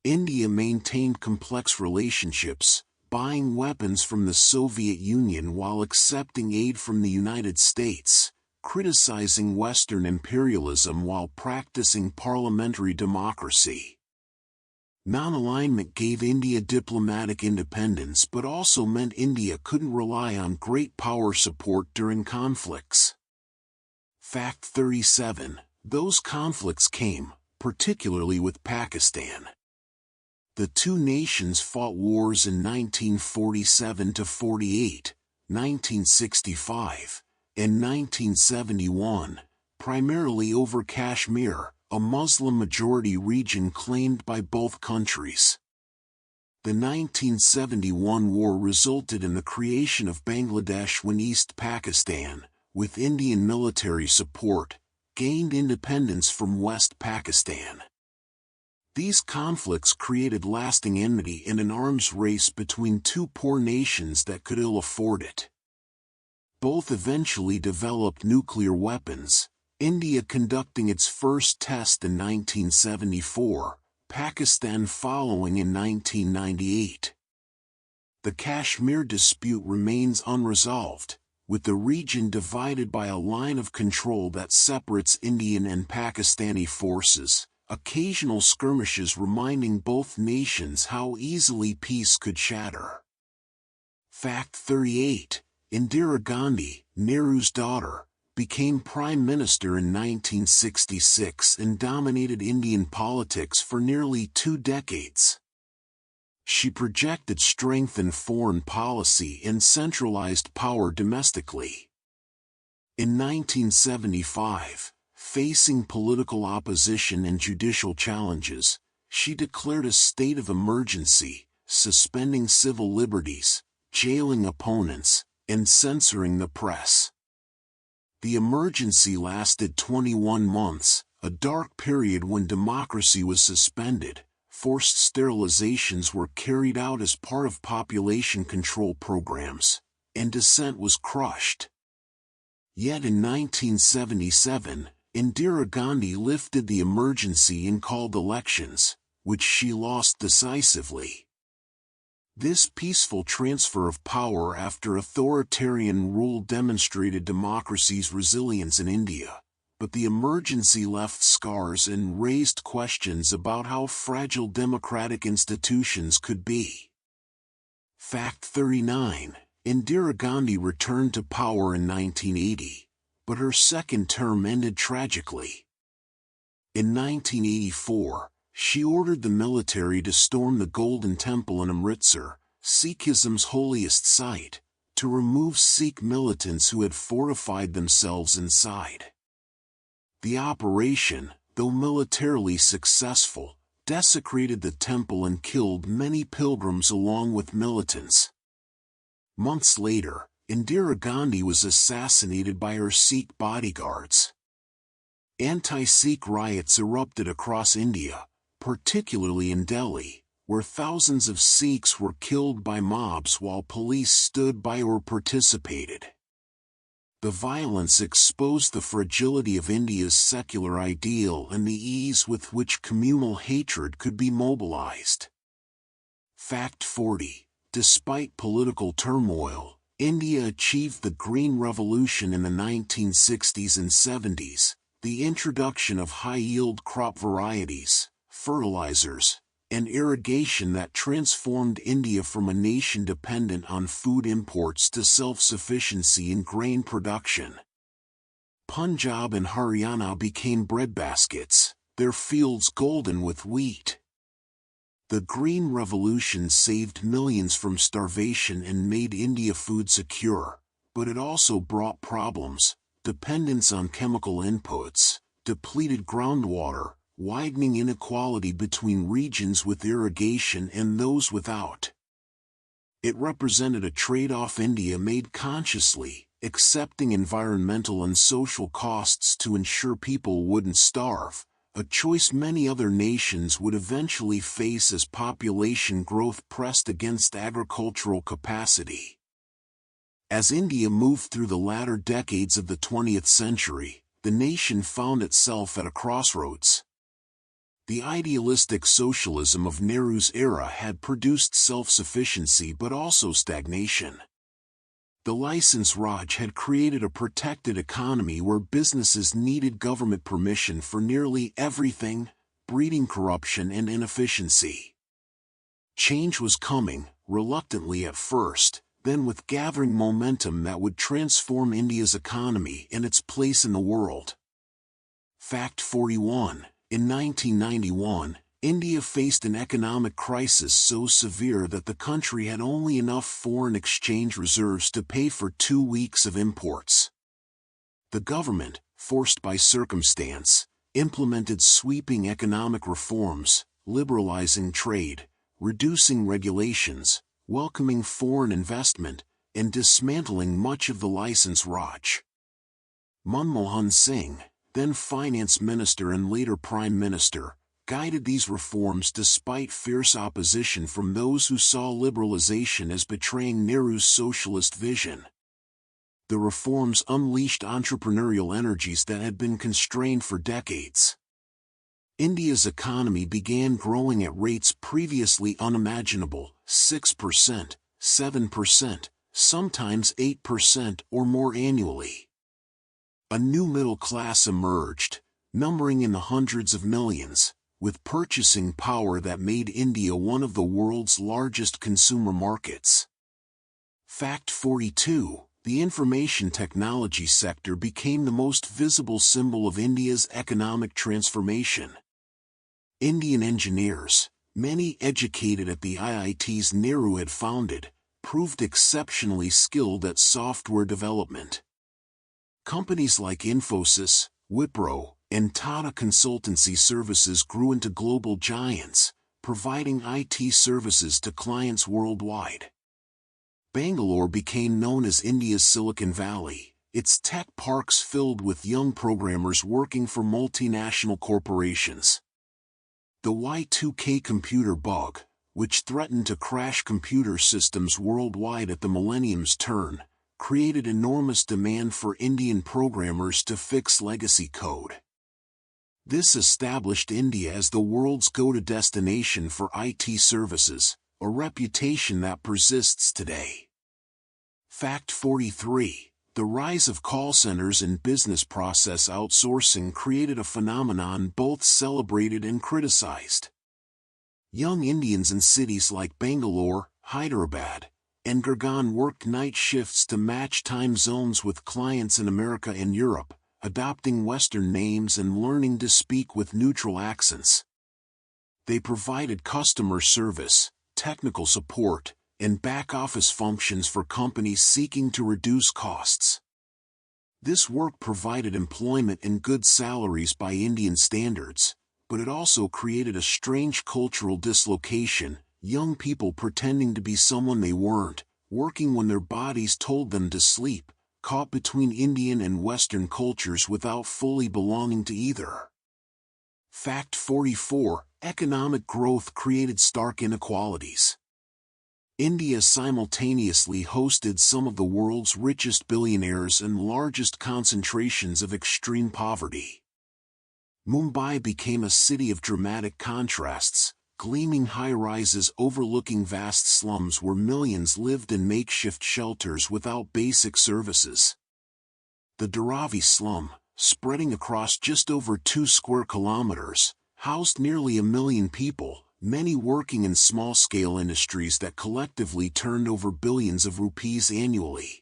India maintained complex relationships, buying weapons from the Soviet Union while accepting aid from the United States, criticizing Western imperialism while practicing parliamentary democracy. Non-alignment gave India diplomatic independence but also meant India couldn't rely on great power support during conflicts. Fact 37. Those conflicts came, particularly with Pakistan. The two nations fought wars in 1947–48, 1965, and 1971, primarily over Kashmir, a Muslim-majority region claimed by both countries. The 1971 war resulted in the creation of Bangladesh when East Pakistan, with Indian military support, gained independence from West Pakistan. These conflicts created lasting enmity and an arms race between two poor nations that could ill afford it. Both eventually developed nuclear weapons, India conducting its first test in 1974, Pakistan following in 1998. The Kashmir dispute remains unresolved, with the region divided by a line of control that separates Indian and Pakistani forces, occasional skirmishes reminding both nations how easily peace could shatter. Fact 38. Indira Gandhi, Nehru's daughter, became Prime Minister in 1966 and dominated Indian politics for nearly 2 decades. She projected strength in foreign policy and centralized power domestically. In 1975, facing political opposition and judicial challenges, she declared a state of emergency, suspending civil liberties, jailing opponents, and censoring the press. The emergency lasted 21 months, a dark period when democracy was suspended, forced sterilizations were carried out as part of population control programs, and dissent was crushed. Yet in 1977, Indira Gandhi lifted the emergency and called elections, which she lost decisively. This peaceful transfer of power after authoritarian rule demonstrated democracy's resilience in India, but the emergency left scars and raised questions about how fragile democratic institutions could be. Fact 39. Indira Gandhi returned to power in 1980, but her second term ended tragically. In 1984, she ordered the military to storm the Golden Temple in Amritsar, Sikhism's holiest site, to remove Sikh militants who had fortified themselves inside. The operation, though militarily successful, desecrated the temple and killed many pilgrims along with militants. Months later, Indira Gandhi was assassinated by her Sikh bodyguards. Anti-Sikh riots erupted across India, particularly in Delhi, where thousands of Sikhs were killed by mobs while police stood by or participated. The violence exposed the fragility of India's secular ideal and the ease with which communal hatred could be mobilized. Fact 40. Despite political turmoil, India achieved the Green Revolution in the 1960s and 70s, the introduction of high-yield crop varieties, fertilizers, and irrigation that transformed India from a nation dependent on food imports to self-sufficiency in grain production. Punjab and Haryana became breadbaskets, their fields golden with wheat. The Green Revolution saved millions from starvation and made India food secure, but it also brought problems: dependence on chemical inputs, depleted groundwater, widening inequality between regions with irrigation and those without. It represented a trade-off India made consciously, accepting environmental and social costs to ensure people wouldn't starve, a choice many other nations would eventually face as population growth pressed against agricultural capacity. As India moved through the latter decades of the 20th century, the nation found itself at a crossroads. The idealistic socialism of Nehru's era had produced self-sufficiency but also stagnation. The license Raj had created a protected economy where businesses needed government permission for nearly everything, breeding corruption and inefficiency. Change was coming, reluctantly at first, then with gathering momentum that would transform India's economy and its place in the world. Fact 41. In 1991, India faced an economic crisis so severe that the country had only enough foreign exchange reserves to pay for 2 weeks of imports. The government, forced by circumstance, implemented sweeping economic reforms, liberalizing trade, reducing regulations, welcoming foreign investment, and dismantling much of the license Raj. Manmohan Singh, then finance minister and later prime minister, guided these reforms despite fierce opposition from those who saw liberalization as betraying Nehru's socialist vision. The reforms unleashed entrepreneurial energies that had been constrained for decades. India's economy began growing at rates previously unimaginable: 6%, 7%, sometimes 8% or more annually. A new middle class emerged, numbering in the hundreds of millions, with purchasing power that made India one of the world's largest consumer markets. Fact 42. The information technology sector became the most visible symbol of India's economic transformation. Indian engineers, many educated at the IITs Nehru had founded, proved exceptionally skilled at software development. Companies like Infosys, Wipro, and Tata Consultancy Services grew into global giants, providing IT services to clients worldwide. Bangalore became known as India's Silicon Valley, its tech parks filled with young programmers working for multinational corporations. The Y2K computer bug, which threatened to crash computer systems worldwide at the millennium's turn, created enormous demand for Indian programmers to fix legacy code. This established India as the world's go-to destination for IT services, a reputation that persists today. Fact 43. The rise of call centers and business process outsourcing created a phenomenon both celebrated and criticized. Young Indians in cities like Bangalore, Hyderabad, and Gurgaon worked night shifts to match time zones with clients in America and Europe, adopting Western names and learning to speak with neutral accents. They provided customer service, technical support, and back-office functions for companies seeking to reduce costs. This work provided employment and good salaries by Indian standards, but it also created a strange cultural dislocation, young people pretending to be someone they weren't, working when their bodies told them to sleep, caught between Indian and Western cultures without fully belonging to either. Fact 44. Economic growth created stark inequalities. India simultaneously hosted some of the world's richest billionaires and largest concentrations of extreme poverty. Mumbai became a city of dramatic contrasts, gleaming high-rises overlooking vast slums where millions lived in makeshift shelters without basic services. The Dharavi slum, spreading across just over 2 square kilometers, housed nearly 1 million people, many working in small-scale industries that collectively turned over billions of rupees annually.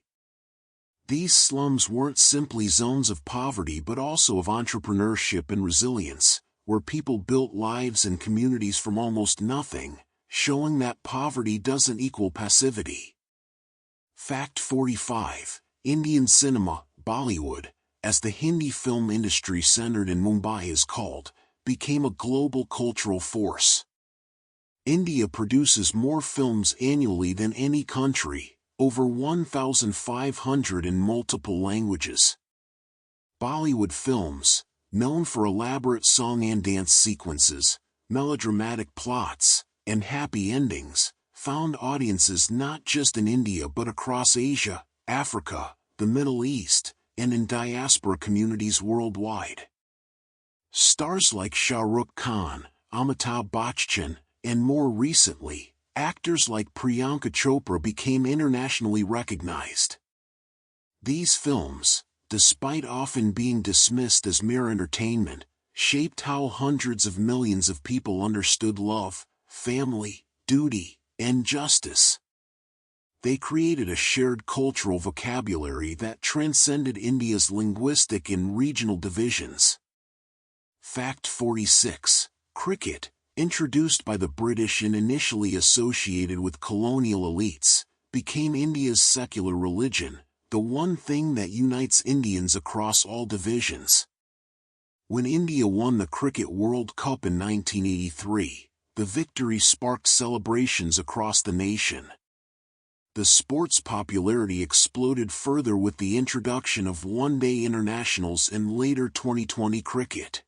These slums weren't simply zones of poverty but also of entrepreneurship and resilience, where people built lives and communities from almost nothing, showing that poverty doesn't equal passivity. Fact 45. Indian cinema, Bollywood, as the Hindi film industry centered in Mumbai is called, became a global cultural force. India produces more films annually than any country, over 1,500 in multiple languages. Bollywood films, known for elaborate song and dance sequences, melodramatic plots, and happy endings, found audiences not just in India but across Asia, Africa, the Middle East, and in diaspora communities worldwide. Stars like Shah Rukh Khan, Amitabh Bachchan, and more recently, actors like Priyanka Chopra became internationally recognized. These films, despite often being dismissed as mere entertainment, shaped how hundreds of millions of people understood love, family, duty, and justice. They created a shared cultural vocabulary that transcended India's linguistic and regional divisions. Fact 46. Cricket, introduced by the British and initially associated with colonial elites, became India's secular religion, the one thing that unites Indians across all divisions. When India won the Cricket World Cup in 1983, the victory sparked celebrations across the nation. The sport's popularity exploded further with the introduction of one-day internationals and later 2020 cricket.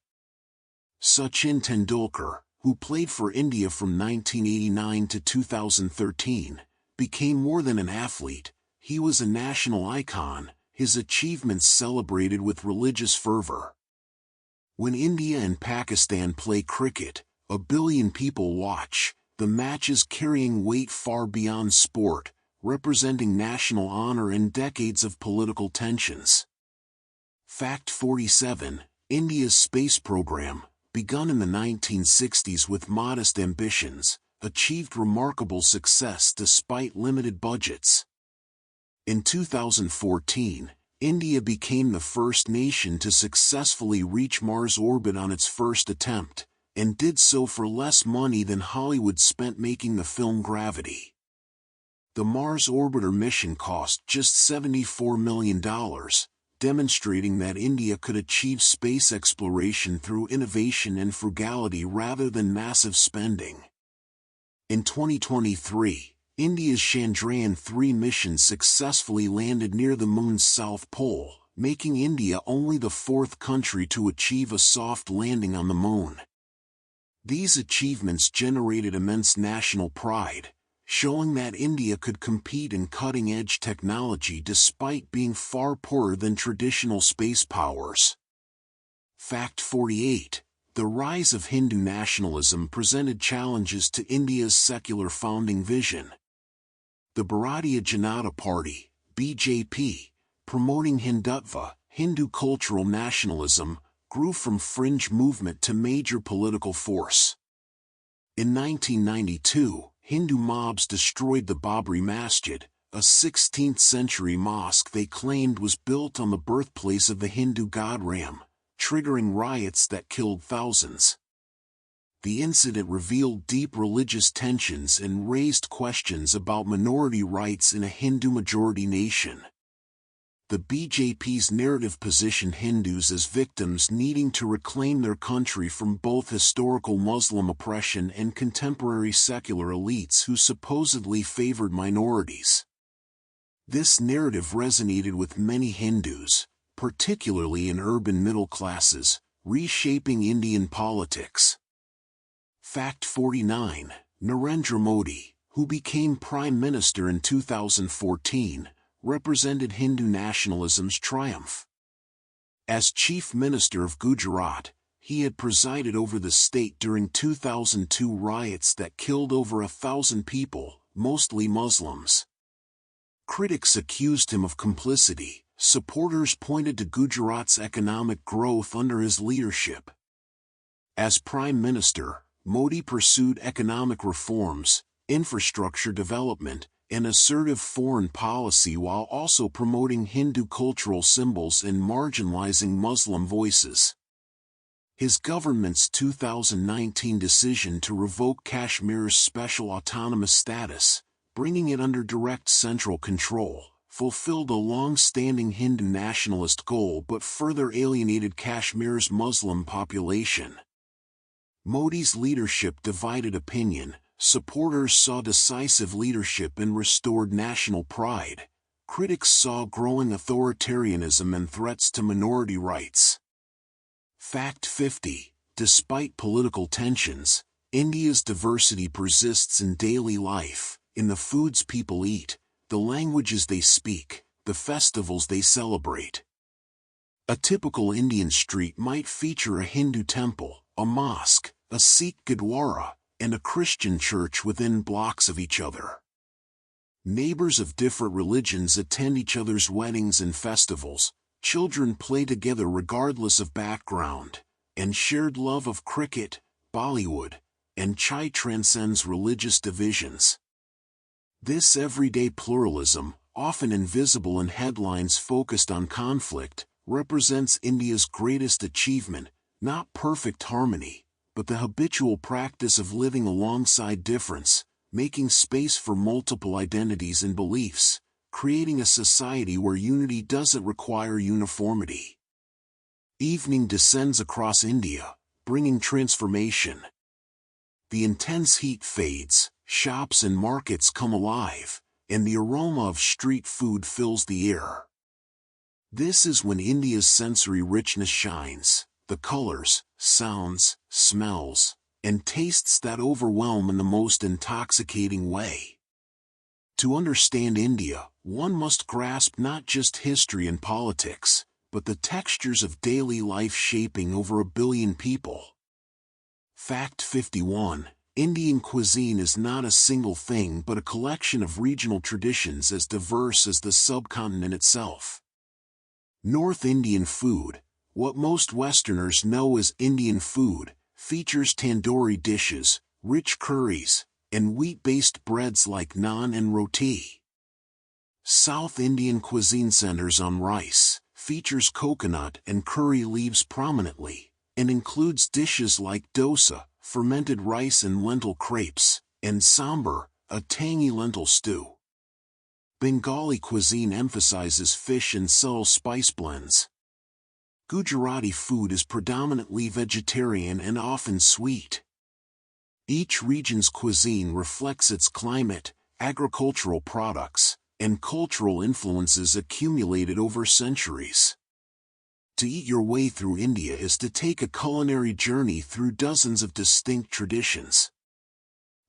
Sachin Tendulkar, who played for India from 1989 to 2013, became more than an athlete. He was a national icon, his achievements celebrated with religious fervor. When India and Pakistan play cricket, 1 billion people watch, the matches carrying weight far beyond sport, representing national honor and decades of political tensions. Fact 47. India's space program, begun in the 1960s with modest ambitions, achieved remarkable success despite limited budgets. In 2014, India became the first nation to successfully reach Mars orbit on its first attempt, and did so for less money than Hollywood spent making the film Gravity. The Mars orbiter mission cost just $74 million, demonstrating that India could achieve space exploration through innovation and frugality rather than massive spending. In 2023, India's Chandrayaan-3 mission successfully landed near the Moon's south pole, making India only the 4th country to achieve a soft landing on the Moon. These achievements generated immense national pride, showing that India could compete in cutting-edge technology despite being far poorer than traditional space powers. Fact 48. The rise of Hindu nationalism presented challenges to India's secular founding vision. The Bharatiya Janata Party, BJP, promoting Hindutva, Hindu cultural nationalism, grew from fringe movement to major political force. In 1992, Hindu mobs destroyed the Babri Masjid, a 16th-century mosque they claimed was built on the birthplace of the Hindu god Ram, triggering riots that killed thousands. The incident revealed deep religious tensions and raised questions about minority rights in a Hindu-majority nation. The BJP's narrative positioned Hindus as victims needing to reclaim their country from both historical Muslim oppression and contemporary secular elites who supposedly favored minorities. This narrative resonated with many Hindus, particularly in urban middle classes, reshaping Indian politics. Fact 49. Narendra Modi, who became Prime Minister in 2014, represented Hindu nationalism's triumph. As Chief Minister of Gujarat, he had presided over the state during 2002 riots that killed over 1,000 people, mostly Muslims. Critics accused him of complicity. Supporters pointed to Gujarat's economic growth under his leadership. As Prime Minister, Modi pursued economic reforms, infrastructure development, and assertive foreign policy while also promoting Hindu cultural symbols and marginalizing Muslim voices. His government's 2019 decision to revoke Kashmir's special autonomous status, bringing it under direct central control, fulfilled a long-standing Hindu nationalist goal but further alienated Kashmir's Muslim population. Modi's leadership divided opinion. Supporters saw decisive leadership and restored national pride. Critics saw growing authoritarianism and threats to minority rights. Fact 50. Despite political tensions, India's diversity persists in daily life, in the foods people eat, the languages they speak, the festivals they celebrate. A typical Indian street might feature a Hindu temple, a mosque, a Sikh gurdwara, and a Christian church within blocks of each other. Neighbors of different religions attend each other's weddings and festivals, children play together regardless of background, and shared love of cricket, Bollywood, and chai transcends religious divisions. This everyday pluralism, often invisible in headlines focused on conflict, represents India's greatest achievement, not perfect harmony, but the habitual practice of living alongside difference, making space for multiple identities and beliefs, creating a society where unity doesn't require uniformity. Evening descends across India, bringing transformation. The intense heat fades, shops and markets come alive, and the aroma of street food fills the air. This is when India's sensory richness shines, the colors, sounds, smells, and tastes that overwhelm in the most intoxicating way. To understand India, one must grasp not just history and politics, but the textures of daily life shaping over 1 billion people. Fact 51. Indian cuisine is not a single thing but a collection of regional traditions as diverse as the subcontinent itself. North Indian food, what most Westerners know as Indian food, features tandoori dishes, rich curries, and wheat-based breads like naan and roti. South Indian cuisine centers on rice, features coconut and curry leaves prominently, and includes dishes like dosa, fermented rice and lentil crepes, and sambar, a tangy lentil stew. Bengali cuisine emphasizes fish and subtle spice blends. Gujarati food is predominantly vegetarian and often sweet. Each region's cuisine reflects its climate, agricultural products, and cultural influences accumulated over centuries. To eat your way through India is to take a culinary journey through dozens of distinct traditions.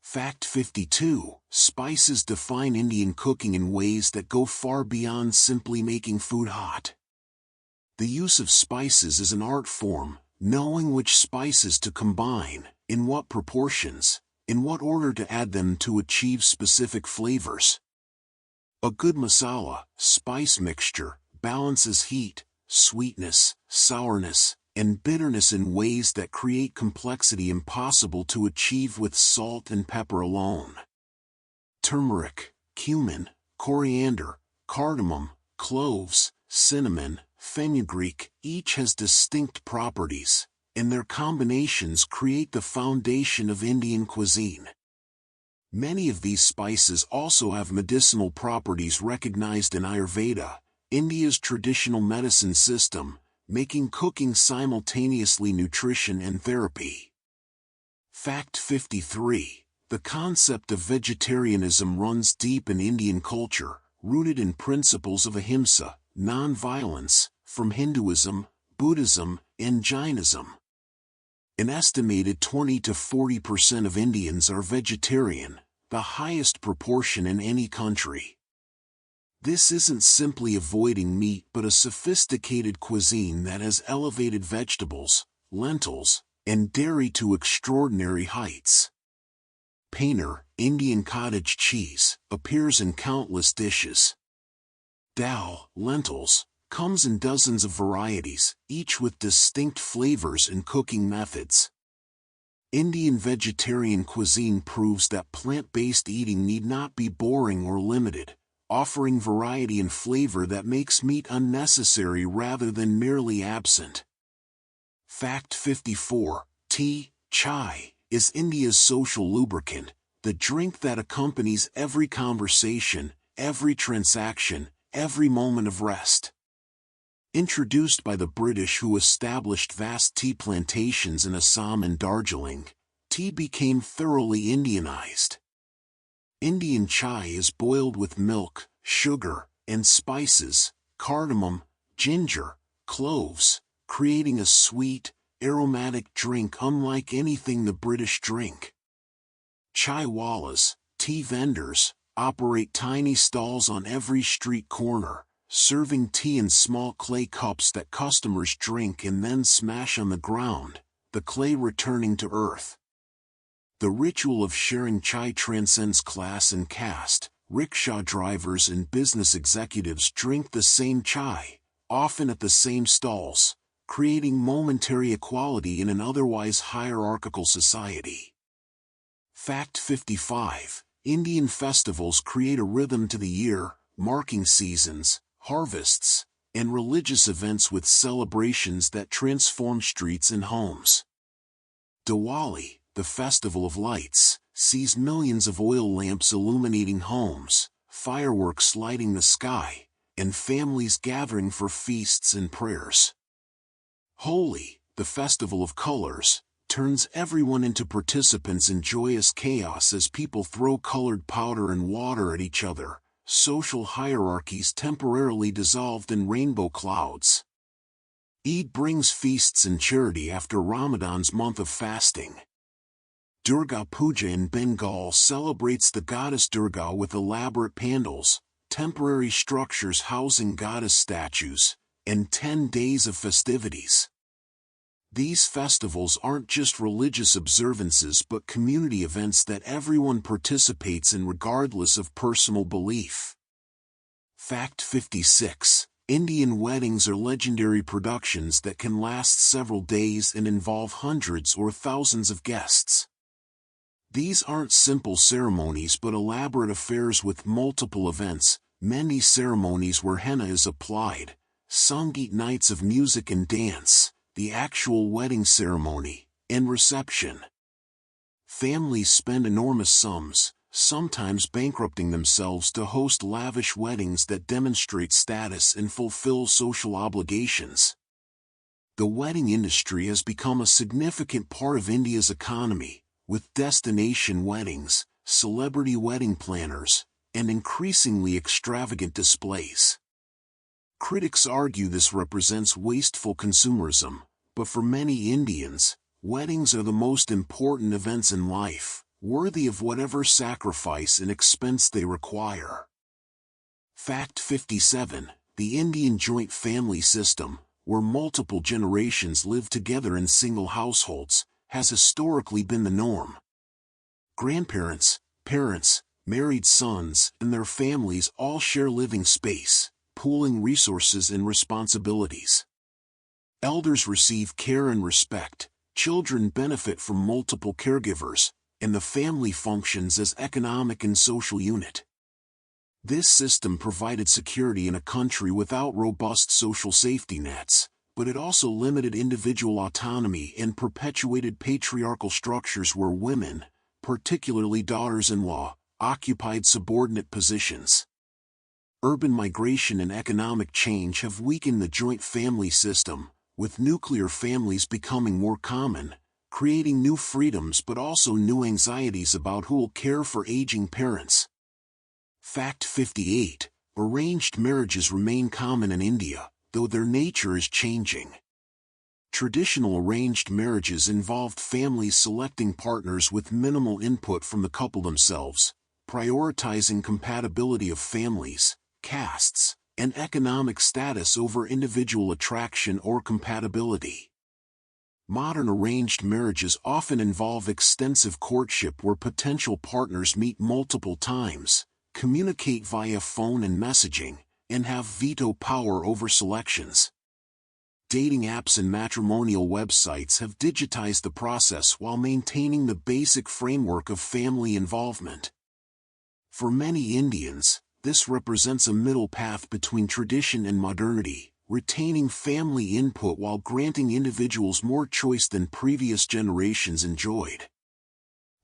Fact 52. Spices define Indian cooking in ways that go far beyond simply making food hot. The use of spices is an art form, knowing which spices to combine, in what proportions, in what order to add them to achieve specific flavors. A good masala, spice mixture, balances heat, sweetness, sourness, and bitterness in ways that create complexity impossible to achieve with salt and pepper alone. Turmeric, cumin, coriander, cardamom, cloves, cinnamon, fenugreek, each has distinct properties, and their combinations create the foundation of Indian cuisine. Many of these spices also have medicinal properties recognized in Ayurveda, India's traditional medicine system, making cooking simultaneously nutrition and therapy. Fact 53. The concept of vegetarianism runs deep in Indian culture, rooted in principles of ahimsa, non-violence, from Hinduism, Buddhism, and Jainism. An estimated 20 to 40% of Indians are vegetarian, the highest proportion in any country. This isn't simply avoiding meat but a sophisticated cuisine that has elevated vegetables, lentils, and dairy to extraordinary heights. Paneer, Indian cottage cheese, appears in countless dishes. Dal, lentils, comes in dozens of varieties, each with distinct flavors and cooking methods. Indian vegetarian cuisine proves that plant-based eating need not be boring or limited, offering variety and flavor that makes meat unnecessary rather than merely absent. Fact 54. Tea, chai, is India's social lubricant, the drink that accompanies every conversation, every transaction, every moment of rest. Introduced by the British who established vast tea plantations in Assam and Darjeeling, tea became thoroughly Indianized. Indian chai is boiled with milk, sugar, and spices, cardamom, ginger, cloves, creating a sweet, aromatic drink unlike anything the British drink. Chai wallas, tea vendors, operate tiny stalls on every street corner, serving tea in small clay cups that customers drink and then smash on the ground, the clay returning to earth. The ritual of sharing chai transcends class and caste. Rickshaw drivers and business executives drink the same chai, often at the same stalls, creating momentary equality in an otherwise hierarchical society. Fact 55. Indian festivals create a rhythm to the year, marking seasons, harvests, and religious events with celebrations that transform streets and homes. Diwali, the festival of lights, sees millions of oil lamps illuminating homes, fireworks lighting the sky, and families gathering for feasts and prayers. Holi, the festival of colors, turns everyone into participants in joyous chaos as people throw colored powder and water at each other, social hierarchies temporarily dissolved in rainbow clouds. Eid brings feasts and charity after Ramadan's month of fasting. Durga Puja in Bengal celebrates the goddess Durga with elaborate pandals, temporary structures housing goddess statues, and 10 days of festivities. These festivals aren't just religious observances but community events that everyone participates in regardless of personal belief. Fact 56. Indian weddings are legendary productions that can last several days and involve hundreds or thousands of guests. These aren't simple ceremonies but elaborate affairs with multiple events, many ceremonies where henna is applied, Sangeet nights of music and dance, the actual wedding ceremony, and reception. Families spend enormous sums, sometimes bankrupting themselves to host lavish weddings that demonstrate status and fulfill social obligations. The wedding industry has become a significant part of India's economy, with destination weddings, celebrity wedding planners, and increasingly extravagant displays. Critics argue this represents wasteful consumerism, but for many Indians, weddings are the most important events in life, worthy of whatever sacrifice and expense they require. Fact 57. The Indian joint family system, where multiple generations live together in single households, has historically been the norm. Grandparents, parents, married sons, and their families all share living space, pooling resources and responsibilities. Elders receive care and respect, children benefit from multiple caregivers, and the family functions as economic and social unit. This system provided security in a country without robust social safety nets, but it also limited individual autonomy and perpetuated patriarchal structures where women, particularly daughters-in-law, occupied subordinate positions. Urban migration and economic change have weakened the joint family system, with nuclear families becoming more common, creating new freedoms but also new anxieties about who will care for aging parents. Fact 58. Arranged marriages remain common in India, though their nature is changing. Traditional arranged marriages involved families selecting partners with minimal input from the couple themselves, prioritizing compatibility of families, castes, and economic status over individual attraction or compatibility. Modern arranged marriages often involve extensive courtship where potential partners meet multiple times, communicate via phone and messaging, and have veto power over selections. Dating apps and matrimonial websites have digitized the process while maintaining the basic framework of family involvement. For many Indians, this represents a middle path between tradition and modernity, retaining family input while granting individuals more choice than previous generations enjoyed.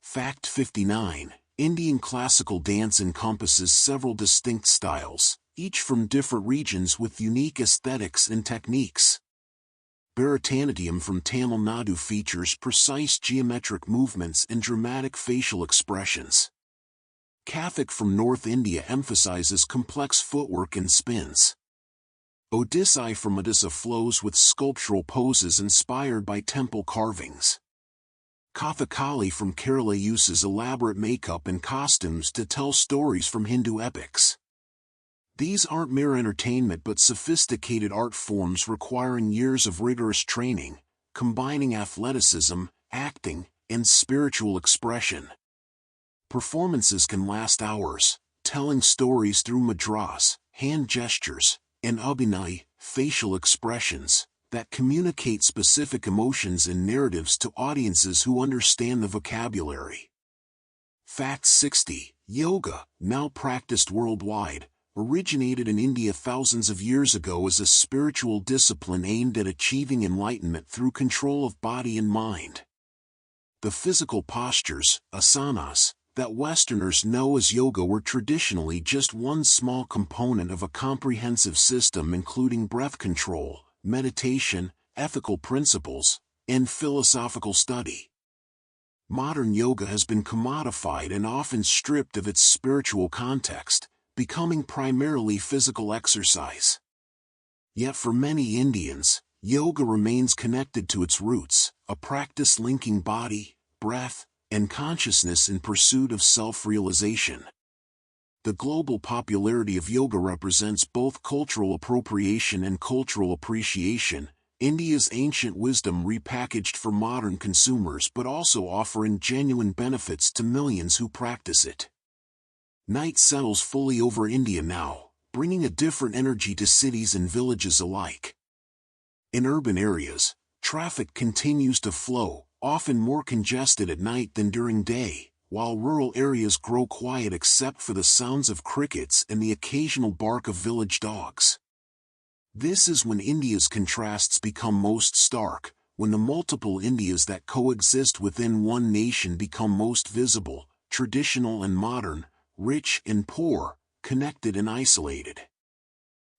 Fact 59. Indian classical dance encompasses several distinct styles, each from different regions with unique aesthetics and techniques. Bharatanatyam from Tamil Nadu features precise geometric movements and dramatic facial expressions. Kathak from North India emphasizes complex footwork and spins. Odissi from Odisha flows with sculptural poses inspired by temple carvings. Kathakali from Kerala uses elaborate makeup and costumes to tell stories from Hindu epics. These aren't mere entertainment but sophisticated art forms requiring years of rigorous training, combining athleticism, acting, and spiritual expression. Performances can last hours, telling stories through mudras, hand gestures, and abhinay, facial expressions, that communicate specific emotions and narratives to audiences who understand the vocabulary. Fact 60. Yoga, now practiced worldwide, originated in India thousands of years ago as a spiritual discipline aimed at achieving enlightenment through control of body and mind. The physical postures, asanas, that Westerners know as yoga were traditionally just one small component of a comprehensive system including breath control, meditation, ethical principles, and philosophical study. Modern yoga has been commodified and often stripped of its spiritual context, becoming primarily physical exercise. Yet for many Indians, yoga remains connected to its roots, a practice linking body, breath, and consciousness in pursuit of self-realization. The global popularity of yoga represents both cultural appropriation and cultural appreciation, India's ancient wisdom repackaged for modern consumers but also offering genuine benefits to millions who practice it. Night settles fully over India now, bringing a different energy to cities and villages alike. In urban areas, traffic continues to flow, often more congested at night than during day, while rural areas grow quiet except for the sounds of crickets and the occasional bark of village dogs. This is when India's contrasts become most stark, when the multiple Indias that coexist within one nation become most visible, traditional and modern, rich and poor, connected and isolated.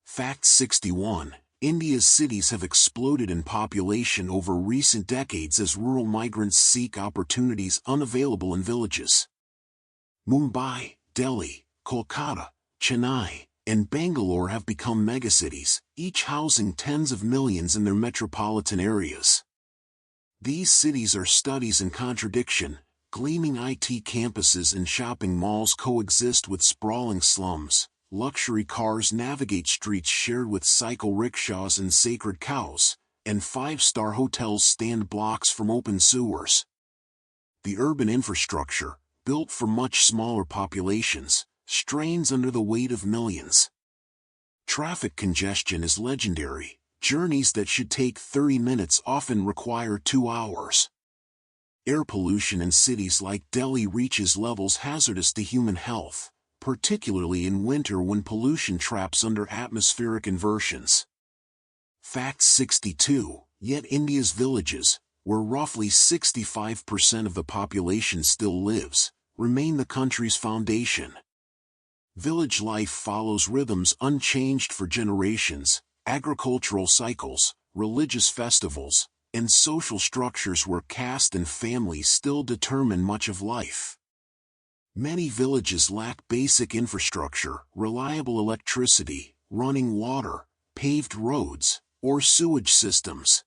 Fact 61. India's cities have exploded in population over recent decades as rural migrants seek opportunities unavailable in villages. Mumbai, Delhi, Kolkata, Chennai, and Bangalore have become megacities, each housing tens of millions in their metropolitan areas. These cities are studies in contradiction. Gleaming IT campuses and shopping malls coexist with sprawling slums. Luxury cars navigate streets shared with cycle rickshaws and sacred cows, and five-star hotels stand blocks from open sewers. The urban infrastructure, built for much smaller populations, strains under the weight of millions. Traffic congestion is legendary. Journeys that should take 30 minutes often require 2 hours. Air pollution in cities like Delhi reaches levels hazardous to human health, particularly in winter when pollution traps under atmospheric inversions. Fact 62. Yet India's villages, where roughly 65% of the population still lives, remain the country's foundation. Village life follows rhythms unchanged for generations, agricultural cycles, religious festivals, and social structures where caste and family still determine much of life. Many villages lack basic infrastructure, reliable electricity, running water, paved roads, or sewage systems.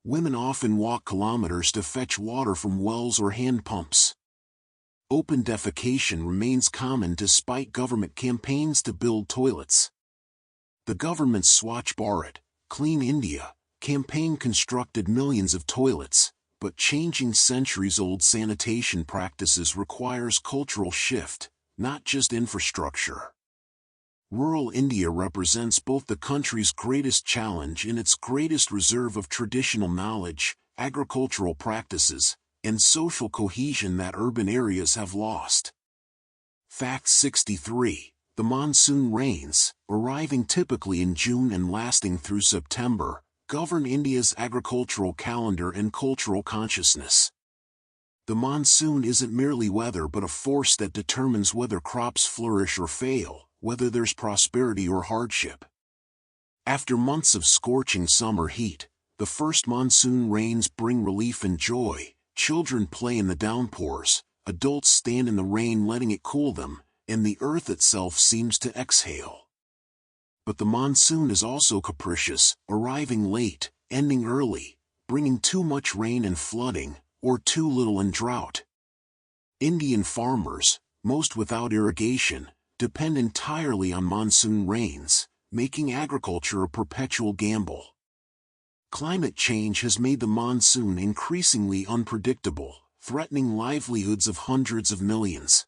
Women often walk kilometers to fetch water from wells or hand pumps. Open defecation remains common despite government campaigns to build toilets. The government's Swachh Bharat, Clean India, campaign constructed millions of toilets, but changing centuries-old sanitation practices requires cultural shift, not just infrastructure. Rural India represents both the country's greatest challenge and its greatest reserve of traditional knowledge, agricultural practices, and social cohesion that urban areas have lost. Fact 63. The monsoon rains, arriving typically in June and lasting through September, govern India's agricultural calendar and cultural consciousness. The monsoon isn't merely weather but a force that determines whether crops flourish or fail, whether there's prosperity or hardship. After months of scorching summer heat, the first monsoon rains bring relief and joy. Children play in the downpours, adults stand in the rain letting it cool them, and the earth itself seems to exhale. But the monsoon is also capricious, arriving late, ending early, bringing too much rain and flooding, or too little and drought. Indian farmers, most without irrigation, depend entirely on monsoon rains, making agriculture a perpetual gamble. Climate change has made the monsoon increasingly unpredictable, threatening livelihoods of hundreds of millions.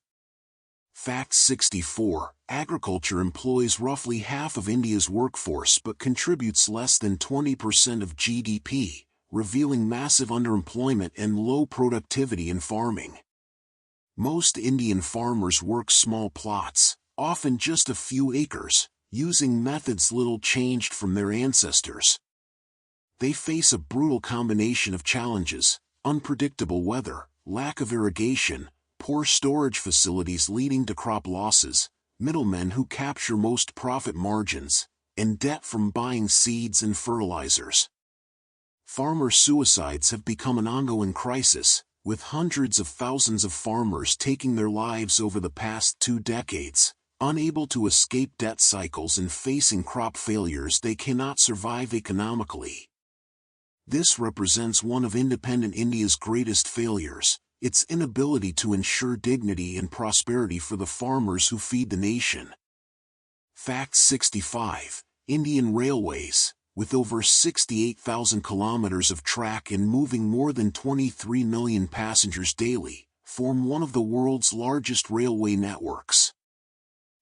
Fact 64. Agriculture employs roughly half of India's workforce but contributes less than 20% of GDP, revealing massive underemployment and low productivity in farming. Most Indian farmers work small plots, often just a few acres, using methods little changed from their ancestors. They face a brutal combination of challenges: unpredictable weather, lack of irrigation, poor storage facilities leading to crop losses, middlemen who capture most profit margins, and debt from buying seeds and fertilizers. Farmer suicides have become an ongoing crisis, with hundreds of thousands of farmers taking their lives over the past 2 decades, unable to escape debt cycles and facing crop failures they cannot survive economically. This represents one of independent India's greatest failures: its inability to ensure dignity and prosperity for the farmers who feed the nation. Fact 65. Indian Railways, with over 68,000 kilometers of track and moving more than 23 million passengers daily, form one of the world's largest railway networks.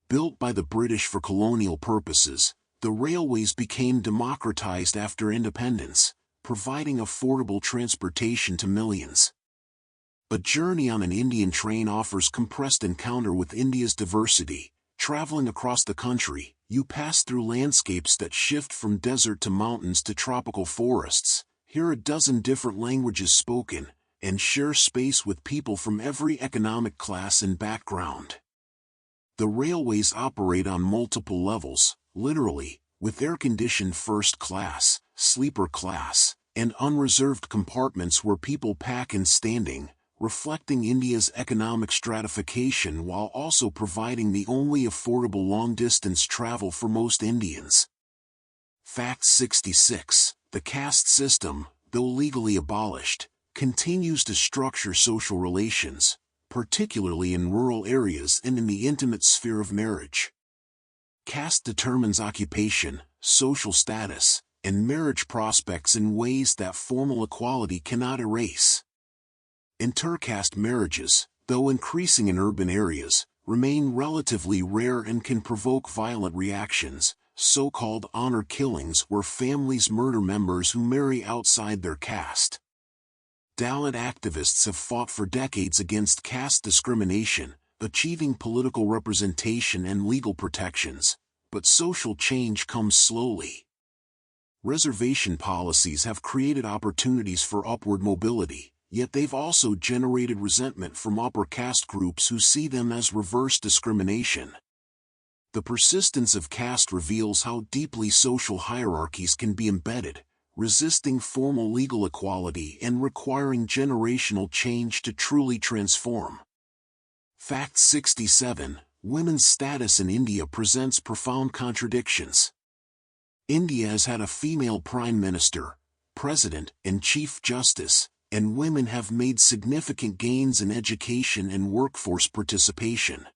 Built by the British for colonial purposes, the railways became democratized after independence, providing affordable transportation to millions. A journey on an Indian train offers compressed encounter with India's diversity. Traveling across the country, you pass through landscapes that shift from desert to mountains to tropical forests, hear a dozen different languages spoken, and share space with people from every economic class and background. The railways operate on multiple levels, literally, with air-conditioned first class, sleeper class, and unreserved compartments where people pack in standing, reflecting India's economic stratification while also providing the only affordable long-distance travel for most Indians. Fact 66. The caste system, though legally abolished, continues to structure social relations, particularly in rural areas and in the intimate sphere of marriage. Caste determines occupation, social status, and marriage prospects in ways that formal equality cannot erase. Intercaste marriages, though increasing in urban areas, remain relatively rare and can provoke violent reactions, so-called honor killings where families murder members who marry outside their caste. Dalit activists have fought for decades against caste discrimination, achieving political representation and legal protections, but social change comes slowly. Reservation policies have created opportunities for upward mobility, yet they've also generated resentment from upper caste groups who see them as reverse discrimination. The persistence of caste reveals how deeply social hierarchies can be embedded, resisting formal legal equality and requiring generational change to truly transform. Fact 67. Women's status in India presents profound contradictions. India has had a female prime minister, president, and chief justice, and women have made significant gains in education and workforce participation.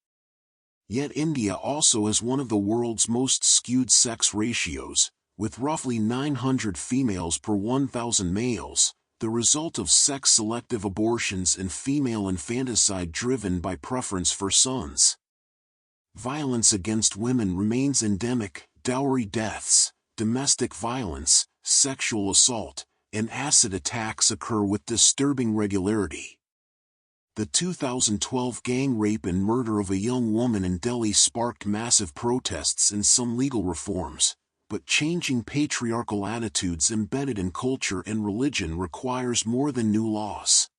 Yet India also has one of the world's most skewed sex ratios, with roughly 900 females per 1,000 males, the result of sex-selective abortions and female infanticide driven by preference for sons. Violence against women remains endemic. Dowry deaths, domestic violence, sexual assault, and acid attacks occur with disturbing regularity. The 2012 gang rape and murder of a young woman in Delhi sparked massive protests and some legal reforms, but changing patriarchal attitudes embedded in culture and religion requires more than new laws.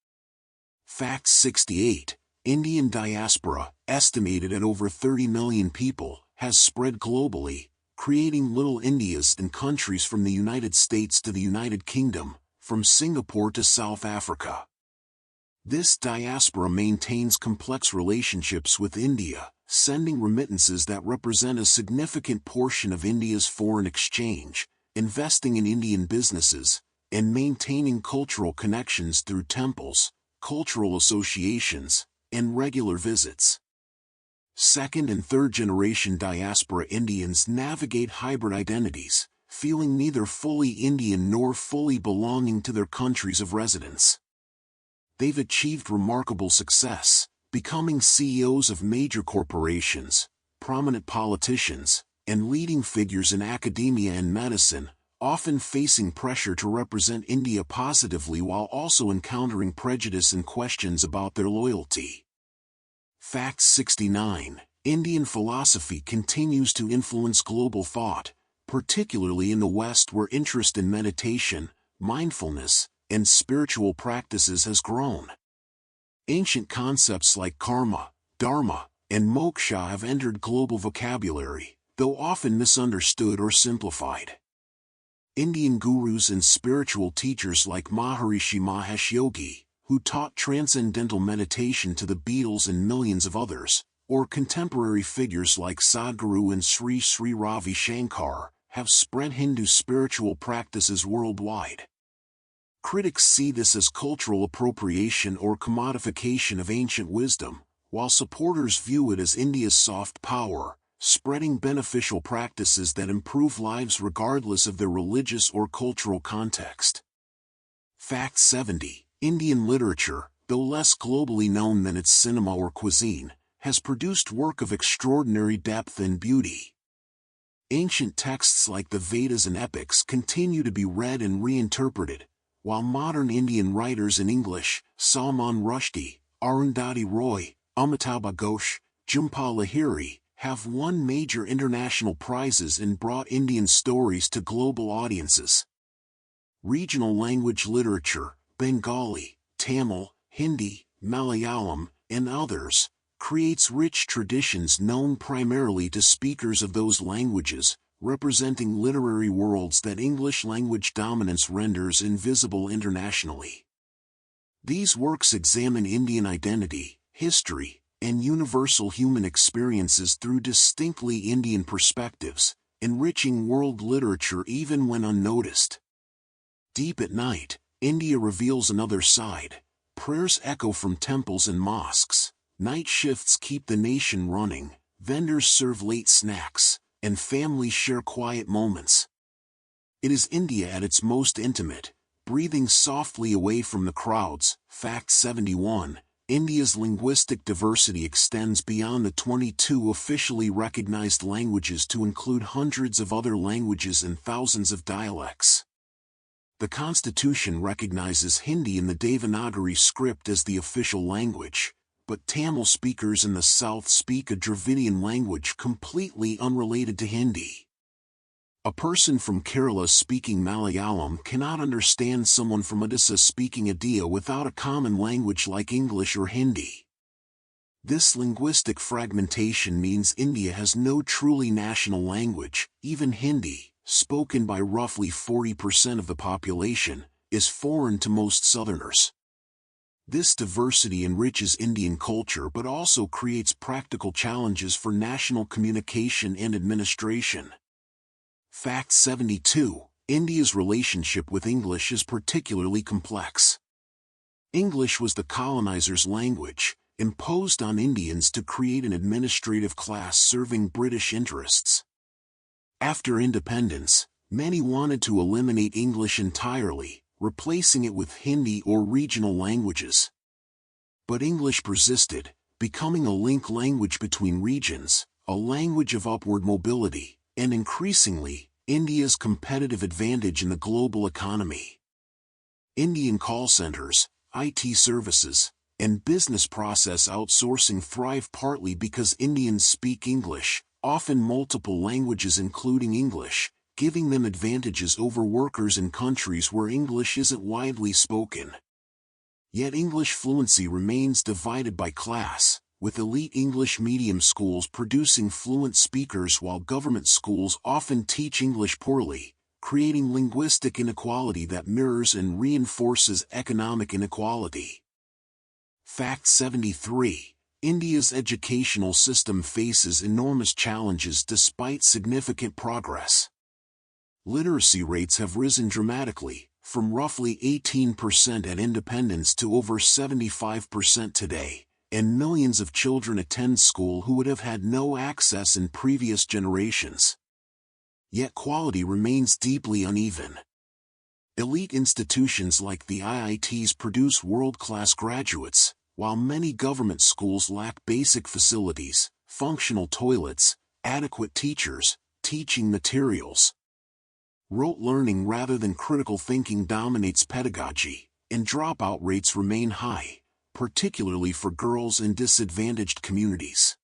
Fact 68. Indian diaspora, estimated at over 30 million people, has spread globally, creating little Indias in countries from the United States to the United Kingdom, from Singapore to South Africa. This diaspora maintains complex relationships with India, sending remittances that represent a significant portion of India's foreign exchange, investing in Indian businesses, and maintaining cultural connections through temples, cultural associations, and regular visits. Second- and third-generation diaspora Indians navigate hybrid identities, feeling neither fully Indian nor fully belonging to their countries of residence. They've achieved remarkable success, becoming CEOs of major corporations, prominent politicians, and leading figures in academia and medicine, often facing pressure to represent India positively while also encountering prejudice and questions about their loyalty. Fact 69. Indian philosophy continues to influence global thought, particularly in the West where interest in meditation, mindfulness, and spiritual practices has grown. Ancient concepts like karma, dharma, and moksha have entered global vocabulary, though often misunderstood or simplified. Indian gurus and spiritual teachers like Maharishi Mahesh Yogi, who taught transcendental meditation to the Beatles and millions of others, or contemporary figures like Sadhguru and Sri Sri Ravi Shankar, have spread Hindu spiritual practices worldwide. Critics see this as cultural appropriation or commodification of ancient wisdom, while supporters view it as India's soft power, spreading beneficial practices that improve lives regardless of their religious or cultural context. Fact 70. Indian literature, though less globally known than its cinema or cuisine, has produced work of extraordinary depth and beauty. Ancient texts like the Vedas and epics continue to be read and reinterpreted, while modern Indian writers in English, Salman Rushdie, Arundhati Roy, Amitabh Ghosh, Jhumpa Lahiri, have won major international prizes and brought Indian stories to global audiences. Regional language literature, Bengali, Tamil, Hindi, Malayalam, and others, creates rich traditions known primarily to speakers of those languages, representing literary worlds that English language dominance renders invisible internationally. These works examine Indian identity, history, and universal human experiences through distinctly Indian perspectives, enriching world literature even when unnoticed. Deep at night, India reveals another side. Prayers echo from temples and mosques, night shifts keep the nation running, vendors serve late snacks, and families share quiet moments. It is India at its most intimate, breathing softly away from the crowds. Fact 71. India's linguistic diversity extends beyond the 22 officially recognized languages to include hundreds of other languages and thousands of dialects. The Constitution recognizes Hindi in the Devanagari script as the official language, but Tamil speakers in the south speak a Dravidian language completely unrelated to Hindi. A person from Kerala speaking Malayalam cannot understand someone from Odisha speaking Odia without a common language like English or Hindi. This linguistic fragmentation means India has no truly national language. Even Hindi, spoken by roughly 40% of the population, is foreign to most Southerners. This diversity enriches Indian culture but also creates practical challenges for national communication and administration. Fact 72. India's relationship with English is particularly complex. English was the colonizers' language, imposed on Indians to create an administrative class serving British interests. After independence, many wanted to eliminate English entirely, replacing it with Hindi or regional languages. But English persisted, becoming a link language between regions, a language of upward mobility, and increasingly, India's competitive advantage in the global economy. Indian call centers, IT services, and business process outsourcing thrive partly because Indians speak English, often multiple languages including English, giving them advantages over workers in countries where English isn't widely spoken. Yet English fluency remains divided by class, with elite English medium schools producing fluent speakers while government schools often teach English poorly, creating linguistic inequality that mirrors and reinforces economic inequality. Fact 73. India's educational system faces enormous challenges despite significant progress. Literacy rates have risen dramatically, from roughly 18% at independence to over 75% today, and millions of children attend school who would have had no access in previous generations. Yet quality remains deeply uneven. Elite institutions like the IITs produce world-class graduates, while many government schools lack basic facilities, functional toilets, adequate teachers, teaching materials. Rote learning rather than critical thinking dominates pedagogy, and dropout rates remain high, particularly for girls in disadvantaged communities.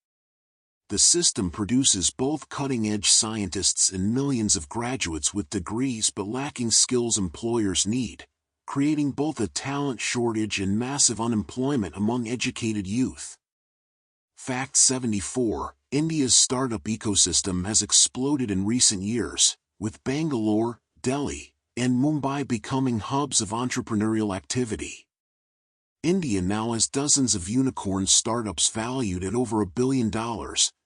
The system produces both cutting-edge scientists and millions of graduates with degrees but lacking skills employers need, creating both a talent shortage and massive unemployment among educated youth. Fact 74. India's startup ecosystem has exploded in recent years, with Bangalore, Delhi, and Mumbai becoming hubs of entrepreneurial activity. India now has dozens of unicorn startups valued at over $1 billion,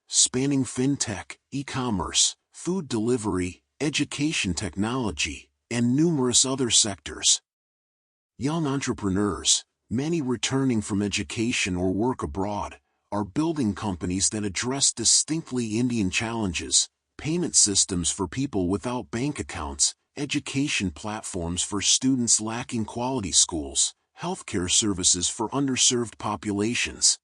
spanning fintech, e-commerce, food delivery, education technology, and numerous other sectors. Young entrepreneurs, many returning from education or work abroad, are building companies that address distinctly Indian challenges: payment systems for people without bank accounts, education platforms for students lacking quality schools, healthcare services for underserved populations.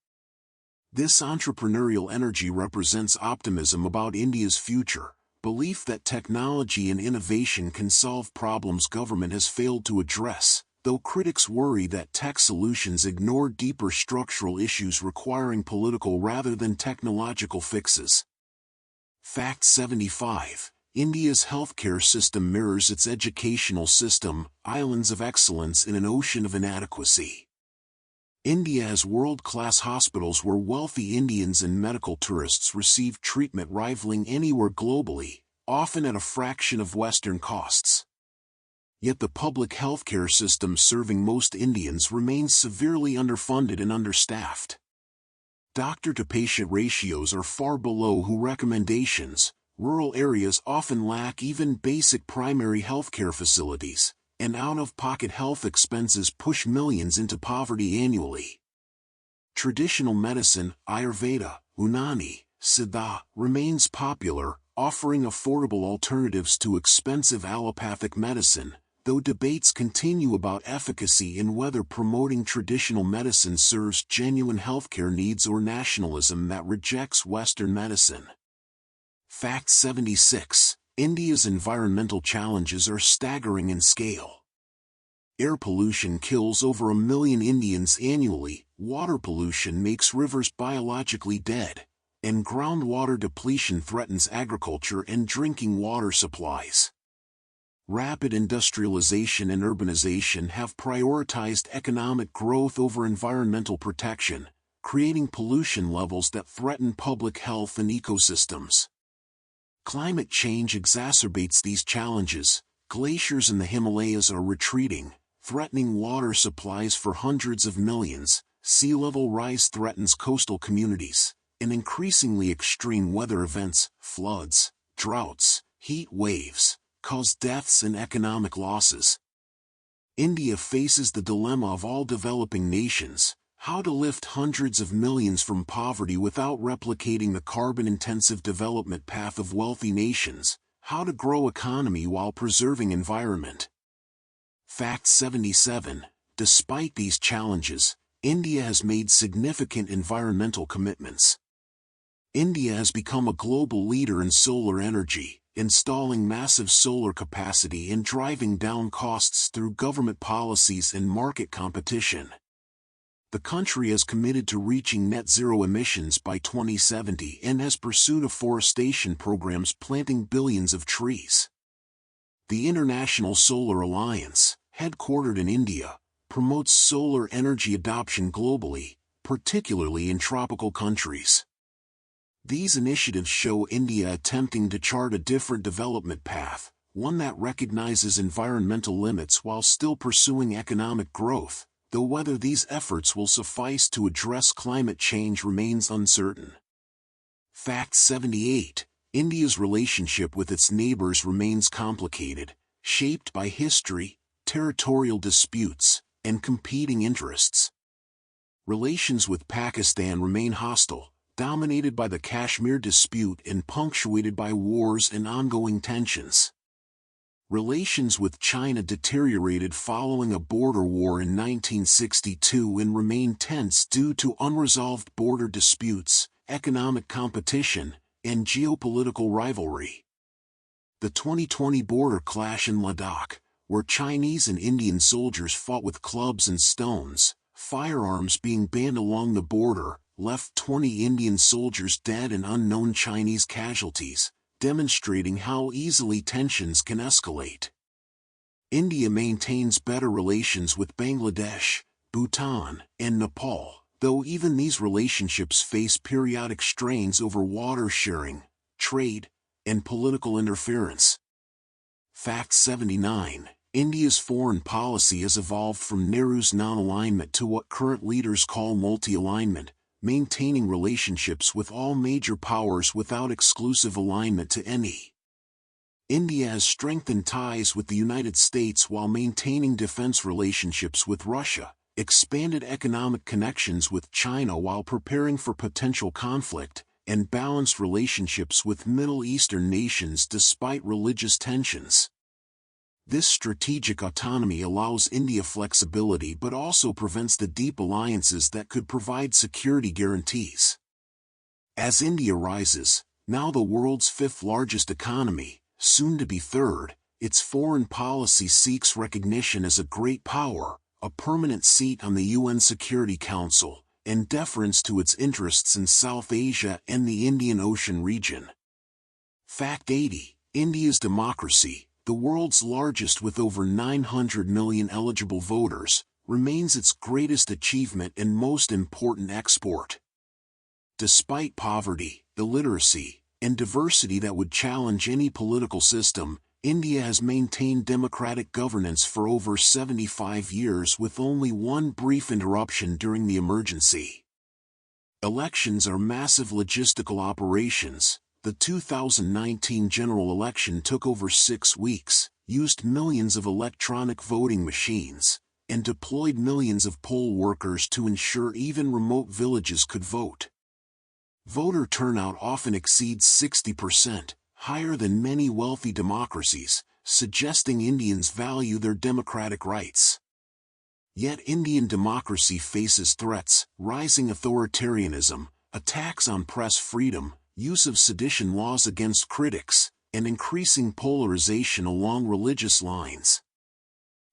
This entrepreneurial energy represents optimism about India's future, belief that technology and innovation can solve problems government has failed to address, though critics worry that tech solutions ignore deeper structural issues requiring political rather than technological fixes. Fact 75. India's healthcare system mirrors its educational system, islands of excellence in an ocean of inadequacy. India has world-class hospitals where wealthy Indians and medical tourists receive treatment rivaling anywhere globally, often at a fraction of Western costs. Yet the public healthcare system serving most Indians remains severely underfunded and understaffed. Doctor-to-patient ratios are far below WHO recommendations, rural areas often lack even basic primary healthcare facilities, and out-of-pocket health expenses push millions into poverty annually. Traditional medicine, Ayurveda, Unani, Siddha, remains popular, offering affordable alternatives to expensive allopathic medicine, though debates continue about efficacy and whether promoting traditional medicine serves genuine healthcare needs or nationalism that rejects Western medicine. Fact 76. India's environmental challenges are staggering in scale. Air pollution kills over 1 million Indians annually, water pollution makes rivers biologically dead, and groundwater depletion threatens agriculture and drinking water supplies. Rapid industrialization and urbanization have prioritized economic growth over environmental protection, creating pollution levels that threaten public health and ecosystems. Climate change exacerbates these challenges. Glaciers in the Himalayas are retreating, threatening water supplies for hundreds of millions. Sea level rise threatens coastal communities, and increasingly extreme weather events, floods, droughts, heat waves, cause deaths and economic losses. India faces the dilemma of all developing nations: how to lift hundreds of millions from poverty without replicating the carbon-intensive development path of wealthy nations, how to grow economy while preserving environment. Fact 77. Despite these challenges, India has made significant environmental commitments. India has become a global leader in solar energy, installing massive solar capacity and driving down costs through government policies and market competition. The country is committed to reaching net zero emissions by 2070 and has pursued afforestation programs planting billions of trees. The International Solar Alliance, headquartered in India, promotes solar energy adoption globally, particularly in tropical countries. These initiatives show India attempting to chart a different development path, one that recognizes environmental limits while still pursuing economic growth, though whether these efforts will suffice to address climate change remains uncertain. Fact 78. India's relationship with its neighbors remains complicated, shaped by history, territorial disputes, and competing interests. Relations with Pakistan remain hostile, dominated by the Kashmir dispute and punctuated by wars and ongoing tensions. Relations with China deteriorated following a border war in 1962 and remain tense due to unresolved border disputes, economic competition, and geopolitical rivalry. The 2020 border clash in Ladakh, where Chinese and Indian soldiers fought with clubs and stones, firearms being banned along the border, left 20 Indian soldiers dead and unknown Chinese casualties, demonstrating how easily tensions can escalate. India maintains better relations with Bangladesh, Bhutan, and Nepal, though even these relationships face periodic strains over water sharing, trade, and political interference. Fact 79. India's foreign policy has evolved from Nehru's non-alignment to what current leaders call multi-alignment, maintaining relationships with all major powers without exclusive alignment to any. India has strengthened ties with the United States while maintaining defense relationships with Russia, expanded economic connections with China while preparing for potential conflict, and balanced relationships with Middle Eastern nations despite religious tensions. This strategic autonomy allows India flexibility but also prevents the deep alliances that could provide security guarantees. As India rises, now the world's fifth largest economy, soon to be third, its foreign policy seeks recognition as a great power, a permanent seat on the UN Security Council, and deference to its interests in South Asia and the Indian Ocean region. Fact 80. India's democracy, the world's largest with over 900 million eligible voters, remains its greatest achievement and most important export. Despite poverty, illiteracy, and diversity that would challenge any political system, India has maintained democratic governance for over 75 years with only one brief interruption during the emergency. Elections are massive logistical operations. The 2019 general election took over 6 weeks, used millions of electronic voting machines, and deployed millions of poll workers to ensure even remote villages could vote. Voter turnout often exceeds 60%, higher than many wealthy democracies, suggesting Indians value their democratic rights. Yet Indian democracy faces threats: rising authoritarianism, attacks on press freedom, use of sedition laws against critics, and increasing polarization along religious lines.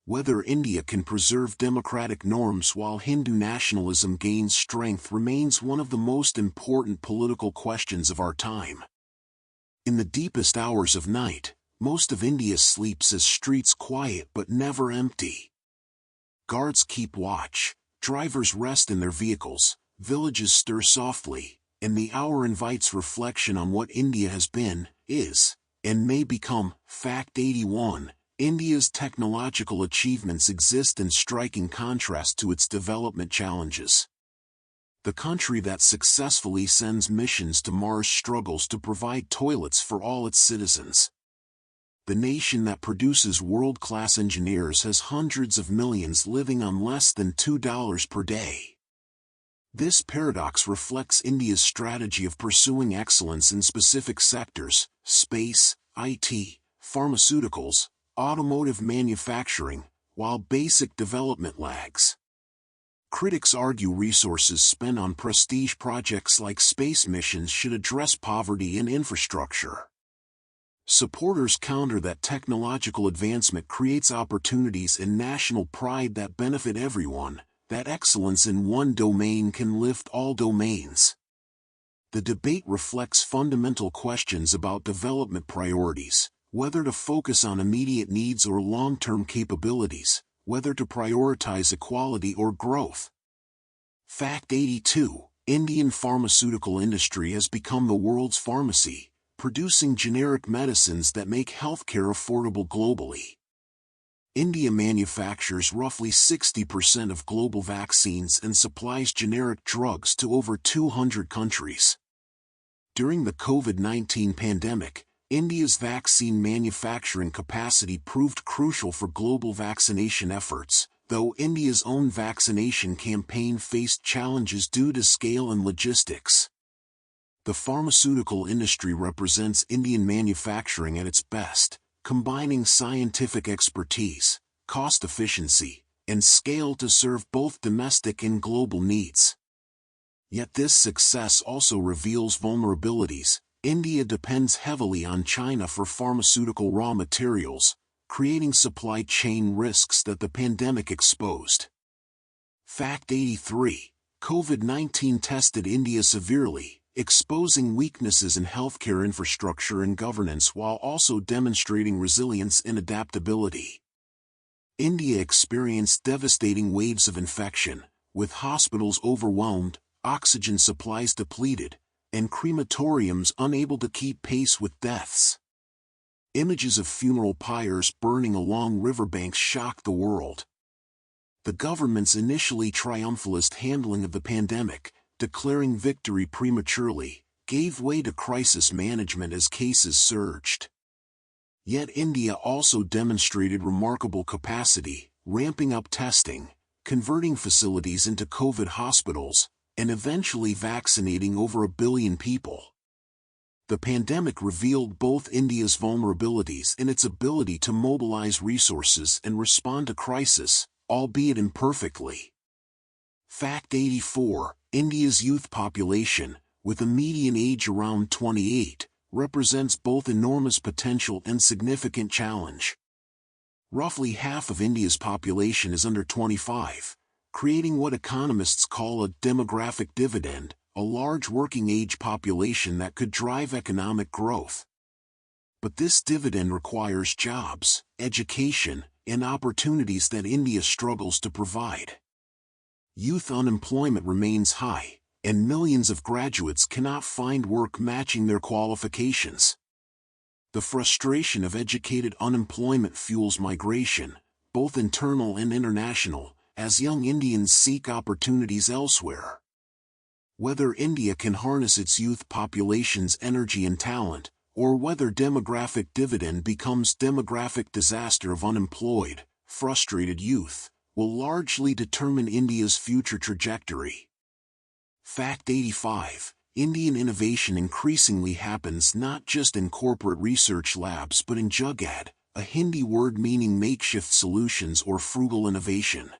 Whether India can preserve democratic norms while Hindu nationalism gains strength remains one of the most important political questions of our time. In the deepest hours of night, most of India sleeps as streets quiet but never empty. Guards keep watch, drivers rest in their vehicles, villages stir softly, and the hour invites reflection on what India has been, is, and may become. Fact 81. India's technological achievements exist in striking contrast to its development challenges. The country that successfully sends missions to Mars struggles to provide toilets for all its citizens. The nation that produces world-class engineers has hundreds of millions living on less than $2 per day. This paradox reflects India's strategy of pursuing excellence in specific sectors: space, IT, pharmaceuticals, automotive manufacturing, while basic development lags. Critics argue resources spent on prestige projects like space missions should address poverty and infrastructure. Supporters counter that technological advancement creates opportunities and national pride that benefit everyone, that excellence in one domain can lift all domains. The debate reflects fundamental questions about development priorities: whether to focus on immediate needs or long-term capabilities, whether to prioritize equality or growth. Fact 82. Indian pharmaceutical industry has become the world's pharmacy, producing generic medicines that make healthcare affordable globally. India manufactures roughly 60% of global vaccines and supplies generic drugs to over 200 countries. During the COVID-19 pandemic, India's vaccine manufacturing capacity proved crucial for global vaccination efforts, though India's own vaccination campaign faced challenges due to scale and logistics. The pharmaceutical industry represents Indian manufacturing at its best, combining scientific expertise, cost efficiency, and scale to serve both domestic and global needs. Yet this success also reveals vulnerabilities. India depends heavily on China for pharmaceutical raw materials, creating supply chain risks that the pandemic exposed. Fact 83. COVID-19 tested India severely, exposing weaknesses in healthcare infrastructure and governance while also demonstrating resilience and adaptability. India experienced devastating waves of infection, with hospitals overwhelmed, oxygen supplies depleted, and crematoriums unable to keep pace with deaths. Images of funeral pyres burning along riverbanks shocked the world. The government's initially triumphalist handling of the pandemic, declaring victory prematurely, gave way to crisis management as cases surged. Yet India also demonstrated remarkable capacity, ramping up testing, converting facilities into COVID hospitals, and eventually vaccinating over 1 billion people. The pandemic revealed both India's vulnerabilities and its ability to mobilize resources and respond to crisis, albeit imperfectly. Fact 84. India's youth population, with a median age around 28, represents both enormous potential and significant challenge. Roughly half of India's population is under 25, creating what economists call a demographic dividend, a large working-age population that could drive economic growth. But this dividend requires jobs, education, and opportunities that India struggles to provide. Youth unemployment remains high, and millions of graduates cannot find work matching their qualifications. The frustration of educated unemployment fuels migration, both internal and international, as young Indians seek opportunities elsewhere. Whether India can harness its youth population's energy and talent, or whether demographic dividend becomes demographic disaster of unemployed, frustrated youth, will largely determine India's future trajectory. Fact 85. Indian innovation increasingly happens not just in corporate research labs but in Jugaad, a Hindi word meaning makeshift solutions or frugal innovation.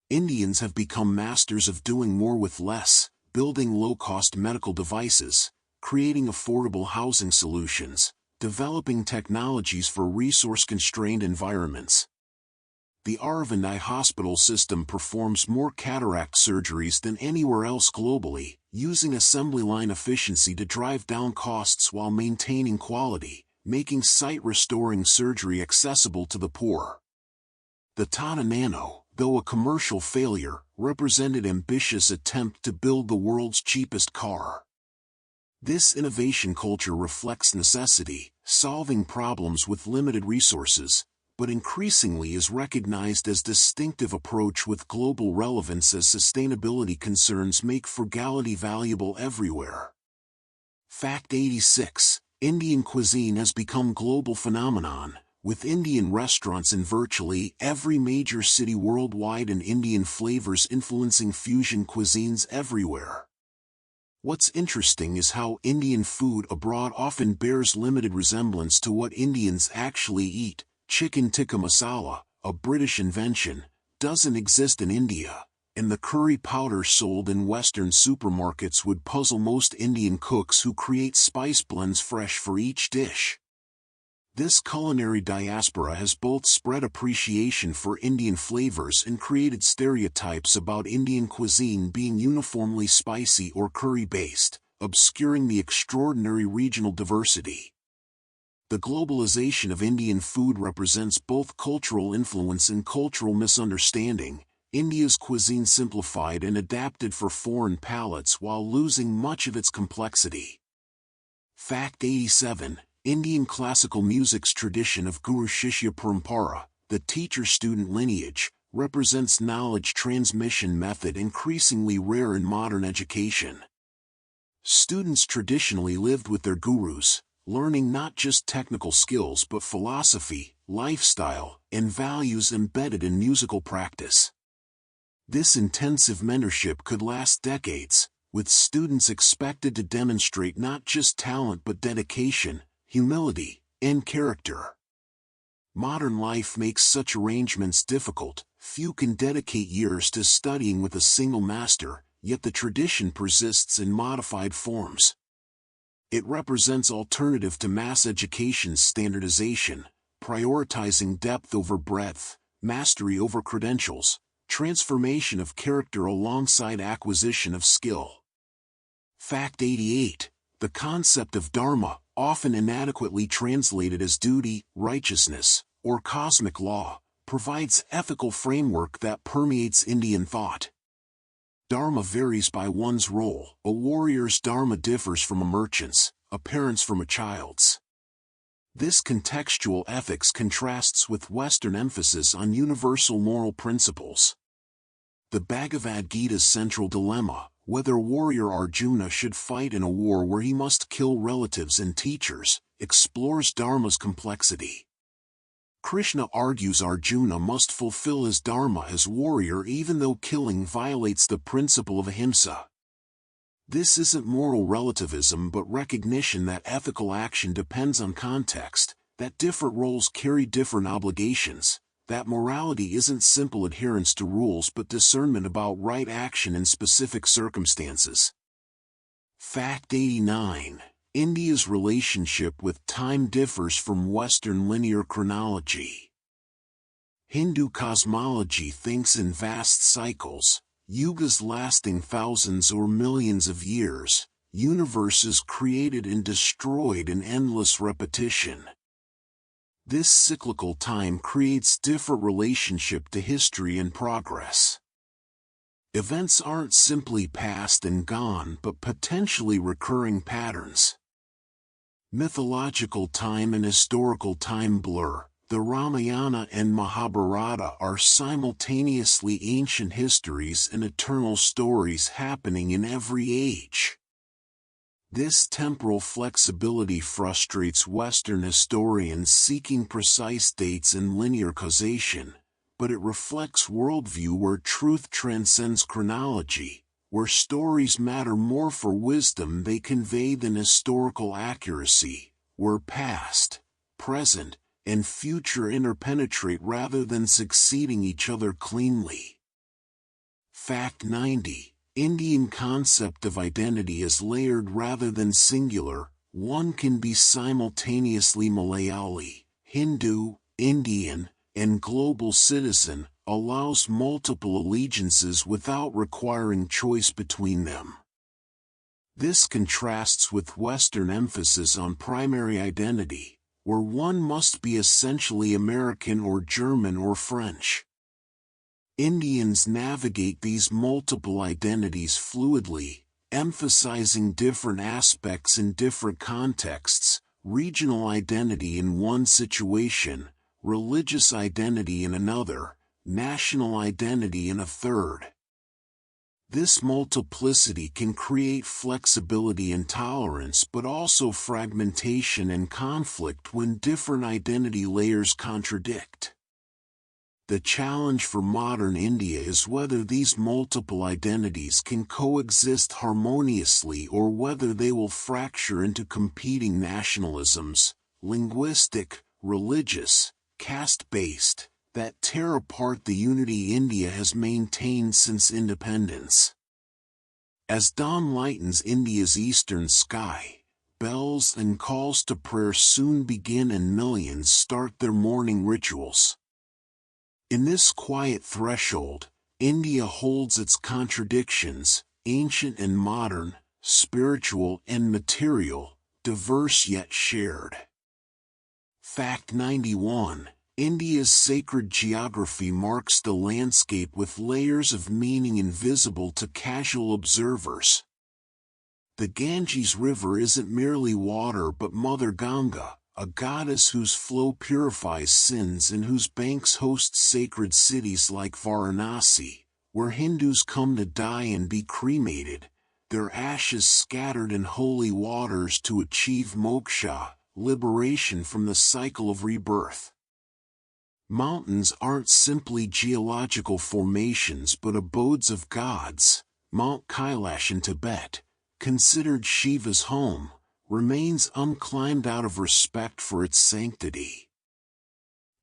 Indians have become masters of doing more with less, building low-cost medical devices, creating affordable housing solutions, developing technologies for resource-constrained environments. The Aravind Eye Hospital system performs more cataract surgeries than anywhere else globally, using assembly line efficiency to drive down costs while maintaining quality, making sight-restoring surgery accessible to the poor. The Tata Nano, though a commercial failure, represented ambitious attempt to build the world's cheapest car. This innovation culture reflects necessity, solving problems with limited resources, but increasingly is recognized as distinctive approach with global relevance as sustainability concerns make frugality valuable everywhere. Fact 86. Indian cuisine has become global phenomenon, with Indian restaurants in virtually every major city worldwide and Indian flavors influencing fusion cuisines everywhere. What's interesting is how Indian food abroad often bears limited resemblance to what Indians actually eat. Chicken tikka masala, a British invention, doesn't exist in India, and the curry powder sold in Western supermarkets would puzzle most Indian cooks who create spice blends fresh for each dish. This culinary diaspora has both spread appreciation for Indian flavors and created stereotypes about Indian cuisine being uniformly spicy or curry-based, obscuring the extraordinary regional diversity. The globalization of Indian food represents both cultural influence and cultural misunderstanding. India's cuisine simplified and adapted for foreign palates while losing much of its complexity. Fact 87. Indian classical music's tradition of Guru-Shishya Parampara, the teacher-student lineage, represents knowledge transmission method increasingly rare in modern education. Students traditionally lived with their gurus, learning not just technical skills but philosophy, lifestyle, and values embedded in musical practice. This intensive mentorship could last decades, with students expected to demonstrate not just talent but dedication, humility, and character. Modern life makes such arrangements difficult. Few can dedicate years to studying with a single master, yet the tradition persists in modified forms. It represents alternative to mass education's standardization, prioritizing depth over breadth, mastery over credentials, transformation of character alongside acquisition of skill. Fact 88. The concept of dharma, often inadequately translated as duty, righteousness, or cosmic law, provides ethical framework that permeates Indian thought. Dharma varies by one's role. A warrior's dharma differs from a merchant's, a parent's from a child's. This contextual ethics contrasts with Western emphasis on universal moral principles. The Bhagavad Gita's central dilemma, whether warrior Arjuna should fight in a war where he must kill relatives and teachers, explores dharma's complexity. Krishna argues Arjuna must fulfill his dharma as warrior even though killing violates the principle of ahimsa. This isn't moral relativism but recognition that ethical action depends on context, that different roles carry different obligations, that morality isn't simple adherence to rules but discernment about right action in specific circumstances. Fact 89. India's relationship with time differs from Western linear chronology. Hindu cosmology thinks in vast cycles, yugas lasting thousands or millions of years, universes created and destroyed in endless repetition. This cyclical time creates different relationship to history and progress. Events aren't simply past and gone but potentially recurring patterns. Mythological time and historical time blur. The Ramayana and Mahabharata are simultaneously ancient histories and eternal stories happening in every age. This temporal flexibility frustrates Western historians seeking precise dates and linear causation, but it reflects worldview where truth transcends chronology, where stories matter more for wisdom they convey than historical accuracy, where past, present, and future interpenetrate rather than succeeding each other cleanly. Fact 90. Indian concept of identity is layered rather than singular. One can be simultaneously Malayali, Hindu, Indian, and global citizen, allows multiple allegiances without requiring choice between them. This contrasts with Western emphasis on primary identity, where one must be essentially American or German or French. Indians navigate these multiple identities fluidly, emphasizing different aspects in different contexts: regional identity in one situation, religious identity in another, national identity in a third. This multiplicity can create flexibility and tolerance, but also fragmentation and conflict when different identity layers contradict. The challenge for modern India is whether these multiple identities can coexist harmoniously or whether they will fracture into competing nationalisms, linguistic, religious, caste-based, that tear apart the unity India has maintained since independence. As dawn lightens India's eastern sky, bells and calls to prayer soon begin and millions start their morning rituals. In this quiet threshold, India holds its contradictions, ancient and modern, spiritual and material, diverse yet shared. Fact 91. India's sacred geography marks the landscape with layers of meaning invisible to casual observers. The Ganges River isn't merely water but Mother Ganga, a goddess whose flow purifies sins and whose banks host sacred cities like Varanasi, where Hindus come to die and be cremated, their ashes scattered in holy waters to achieve moksha, liberation from the cycle of rebirth. Mountains aren't simply geological formations but abodes of gods. Mount Kailash in Tibet, considered Shiva's home, remains unclimbed out of respect for its sanctity.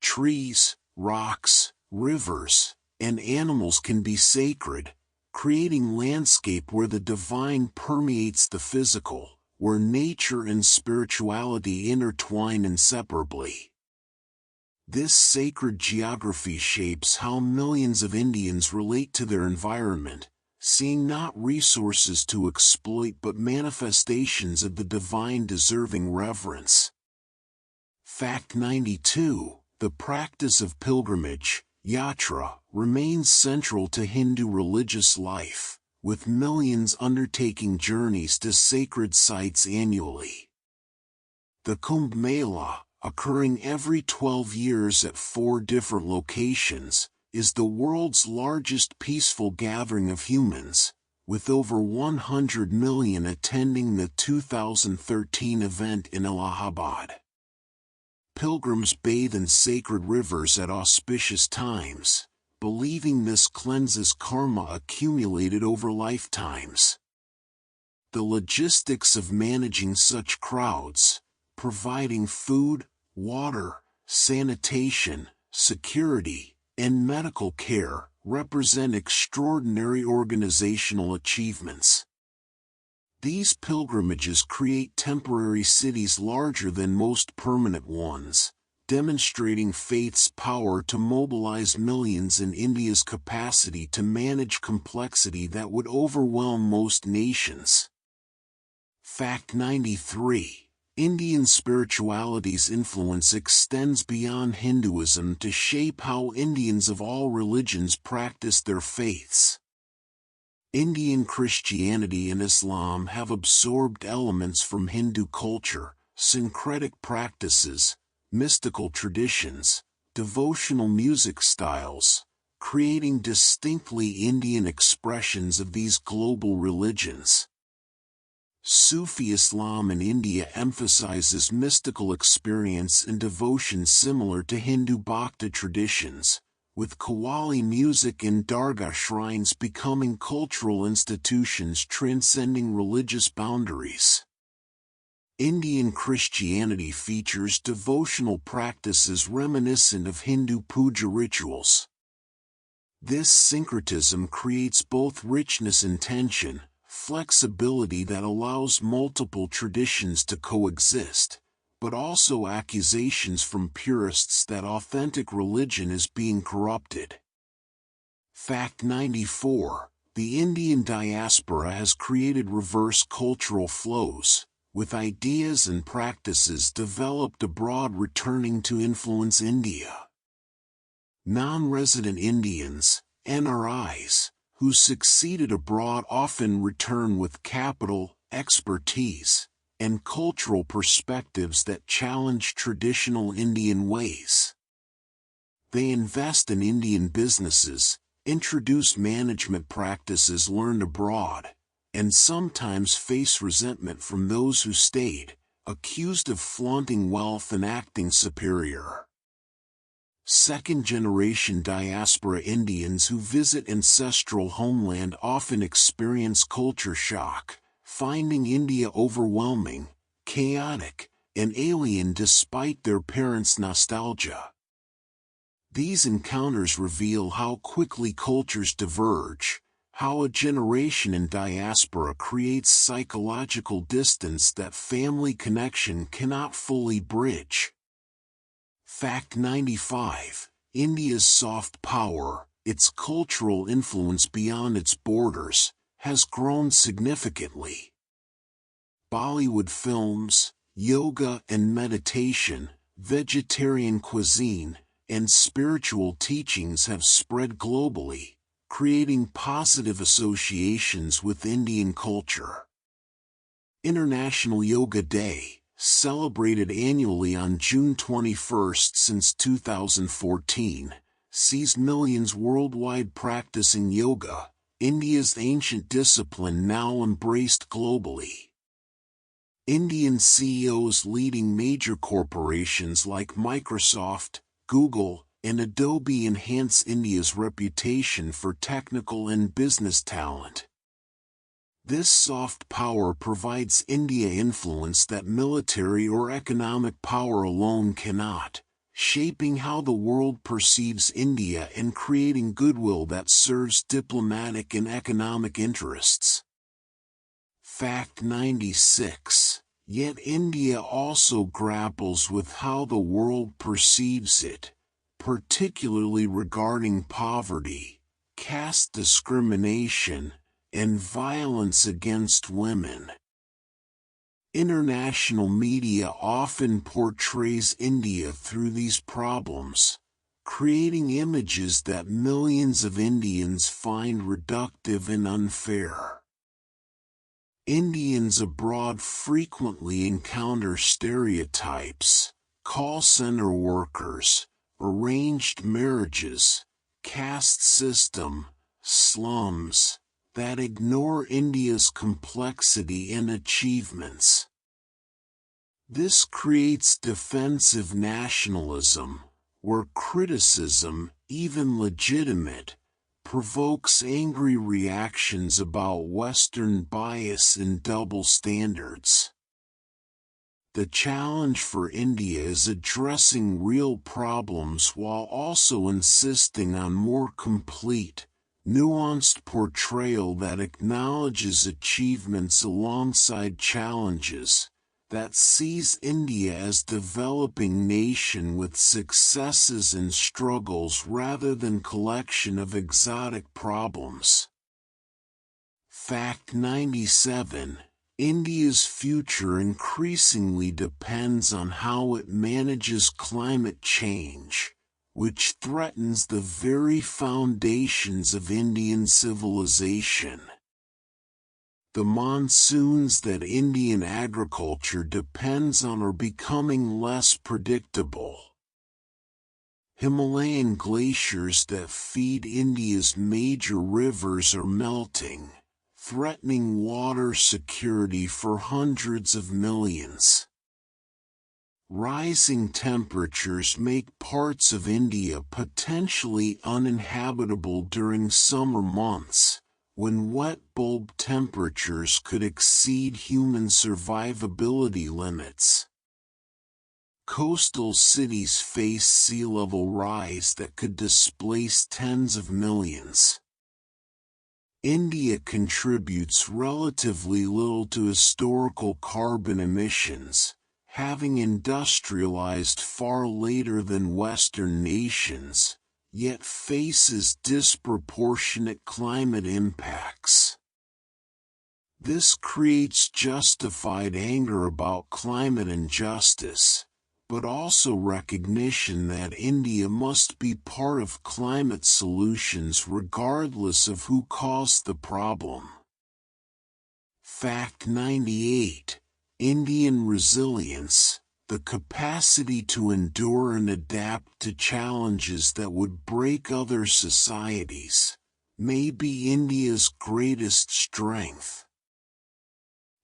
Trees, rocks, rivers, and animals can be sacred, creating landscape where the divine permeates the physical, where nature and spirituality intertwine inseparably. This sacred geography shapes how millions of Indians relate to their environment, seeing not resources to exploit but manifestations of the divine deserving reverence. Fact 92. The practice of pilgrimage, yatra, remains central to Hindu religious life, with millions undertaking journeys to sacred sites annually. The Kumbh Mela, occurring every 12 years at 4 different locations, is the world's largest peaceful gathering of humans, with over 100 million attending the 2013 event in Allahabad. Pilgrims bathe in sacred rivers at auspicious times, believing this cleanses karma accumulated over lifetimes. The logistics of managing such crowds, providing food, water, sanitation, security, and medical care, represent extraordinary organizational achievements. These pilgrimages create temporary cities larger than most permanent ones, demonstrating faith's power to mobilize millions and India's capacity to manage complexity that would overwhelm most nations. Fact 93. Indian spirituality's influence extends beyond Hinduism to shape how Indians of all religions practice their faiths. Indian Christianity and Islam have absorbed elements from Hindu culture, syncretic practices, mystical traditions, devotional music styles, creating distinctly Indian expressions of these global religions. Sufi Islam in India emphasizes mystical experience and devotion similar to Hindu Bhakti traditions, with Qawwali music and Dargah shrines becoming cultural institutions transcending religious boundaries. Indian Christianity features devotional practices reminiscent of Hindu puja rituals. This syncretism creates both richness and tension, flexibility that allows multiple traditions to coexist, but also accusations from purists that authentic religion is being corrupted. Fact 94. The Indian diaspora has created reverse cultural flows, with ideas and practices developed abroad returning to influence India. Non-resident Indians, NRIs, who succeeded abroad often return with capital, expertise, and cultural perspectives that challenge traditional Indian ways. They invest in Indian businesses, introduce management practices learned abroad, and sometimes face resentment from those who stayed, accused of flaunting wealth and acting superior. Second-generation diaspora Indians who visit ancestral homeland often experience culture shock, finding India overwhelming, chaotic, and alien despite their parents' nostalgia. These encounters reveal how quickly cultures diverge, how a generation in diaspora creates psychological distance that family connection cannot fully bridge. Fact 95. India's soft power, its cultural influence beyond its borders, has grown significantly. Bollywood films, yoga and meditation, vegetarian cuisine, and spiritual teachings have spread globally, creating positive associations with Indian culture. International Yoga Day, celebrated annually on June 21 since 2014, sees millions worldwide practicing yoga, India's ancient discipline now embraced globally. Indian CEOs leading major corporations like Microsoft, Google, and Adobe enhance India's reputation for technical and business talent. This soft power provides India influence that military or economic power alone cannot, shaping how the world perceives India and creating goodwill that serves diplomatic and economic interests. Fact 96. Yet India also grapples with how the world perceives it, particularly regarding poverty, caste discrimination, and violence against women. International media often portrays India through these problems, creating images that millions of Indians find reductive and unfair. Indians abroad frequently encounter stereotypes, call center workers, arranged marriages, caste system, slums, that ignore India's complexity and achievements. This creates defensive nationalism, where criticism, even legitimate, provokes angry reactions about Western bias and double standards. The challenge for India is addressing real problems while also insisting on more complete, nuanced portrayal that acknowledges achievements alongside challenges, that sees India as developing nation with successes and struggles rather than collection of exotic problems. Fact 97. India's future increasingly depends on how it manages climate change, which threatens the very foundations of Indian civilization. The monsoons that Indian agriculture depends on are becoming less predictable. Himalayan glaciers that feed India's major rivers are melting, threatening water security for hundreds of millions. Rising temperatures make parts of India potentially uninhabitable during summer months, when wet bulb temperatures could exceed human survivability limits. Coastal cities face sea level rise that could displace tens of millions. India contributes relatively little to historical carbon emissions, having industrialized far later than Western nations, yet faces disproportionate climate impacts. This creates justified anger about climate injustice, but also recognition that India must be part of climate solutions regardless of who caused the problem. Fact 98. Indian resilience, the capacity to endure and adapt to challenges that would break other societies, may be India's greatest strength.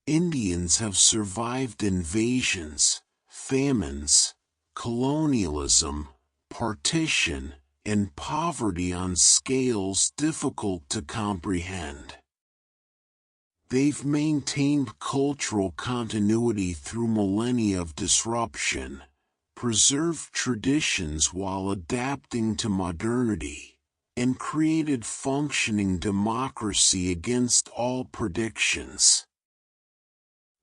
Indians have survived invasions, famines, colonialism, partition, and poverty on scales difficult to comprehend. They've maintained cultural continuity through millennia of disruption, preserved traditions while adapting to modernity, and created functioning democracy against all predictions.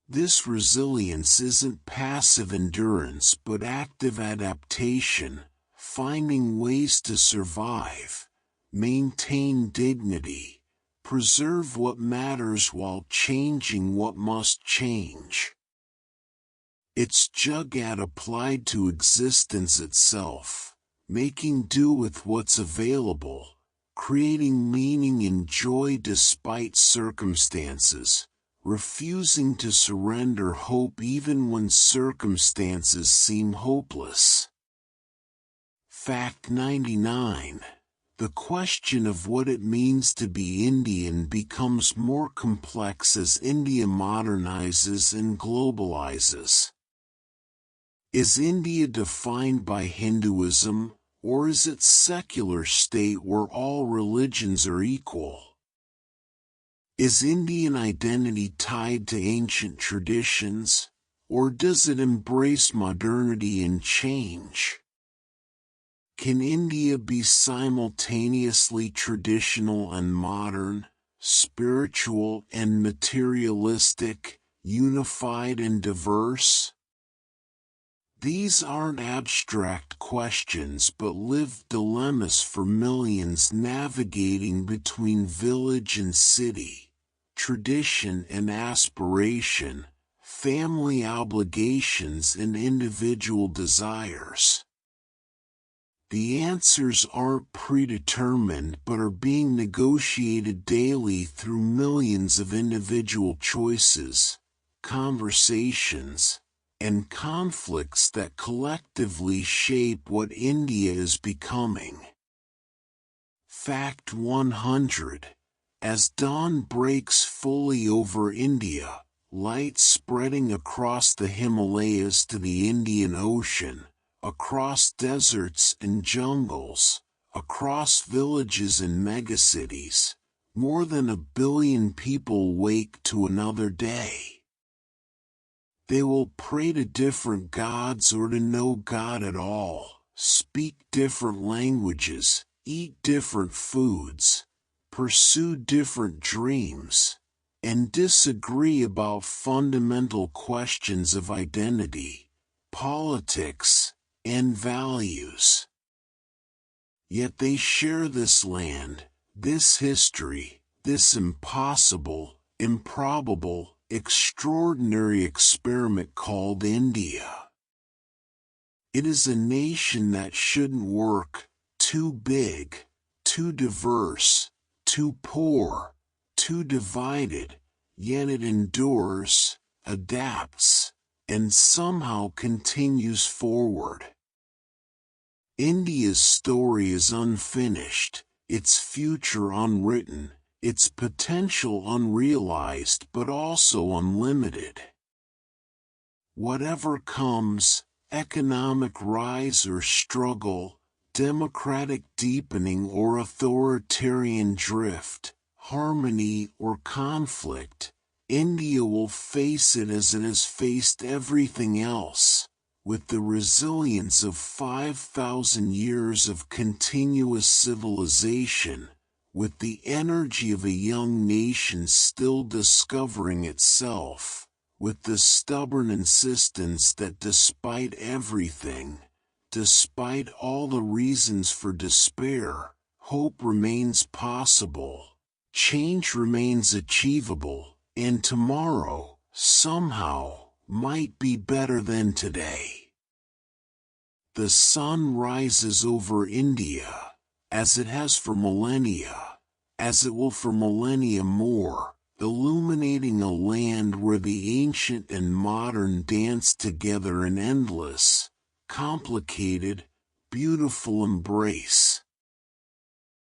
This resilience isn't passive endurance but active adaptation, finding ways to survive, maintain dignity, preserve what matters while changing what must change. It's Jugaad applied to existence itself, making do with what's available, creating meaning and joy despite circumstances, refusing to surrender hope even when circumstances seem hopeless. Fact 99. The question of what it means to be Indian becomes more complex as India modernizes and globalizes. Is India defined by Hinduism, or is it a secular state where all religions are equal? Is Indian identity tied to ancient traditions, or does it embrace modernity and change? Can India be simultaneously traditional and modern, spiritual and materialistic, unified and diverse? These aren't abstract questions but lived dilemmas for millions navigating between village and city, tradition and aspiration, family obligations and individual desires. The answers aren't predetermined but are being negotiated daily through millions of individual choices, conversations, and conflicts that collectively shape what India is becoming. Fact 100. As dawn breaks fully over India, light spreading across the Himalayas to the Indian Ocean, across deserts and jungles, across villages and megacities, more than 1 billion people wake to another day. They will pray to different gods or to no god at all, speak different languages, eat different foods, pursue different dreams, and disagree about fundamental questions of identity, politics, and values. Yet they share this land, this history, this impossible, improbable, extraordinary experiment called India. It is a nation that shouldn't work, too big, too diverse, too poor, too divided, yet it endures, adapts, and somehow continues forward. India's story is unfinished, its future unwritten, its potential unrealized but also unlimited. Whatever comes, economic rise or struggle, democratic deepening or authoritarian drift, harmony or conflict, India will face it as it has faced everything else, with the resilience of 5,000 years of continuous civilization, with the energy of a young nation still discovering itself, with the stubborn insistence that despite everything, despite all the reasons for despair, hope remains possible, change remains achievable, and tomorrow, somehow, might be better than today. The sun rises over India, as it has for millennia, as it will for millennia more, illuminating a land where the ancient and modern dance together in endless, complicated, beautiful embrace.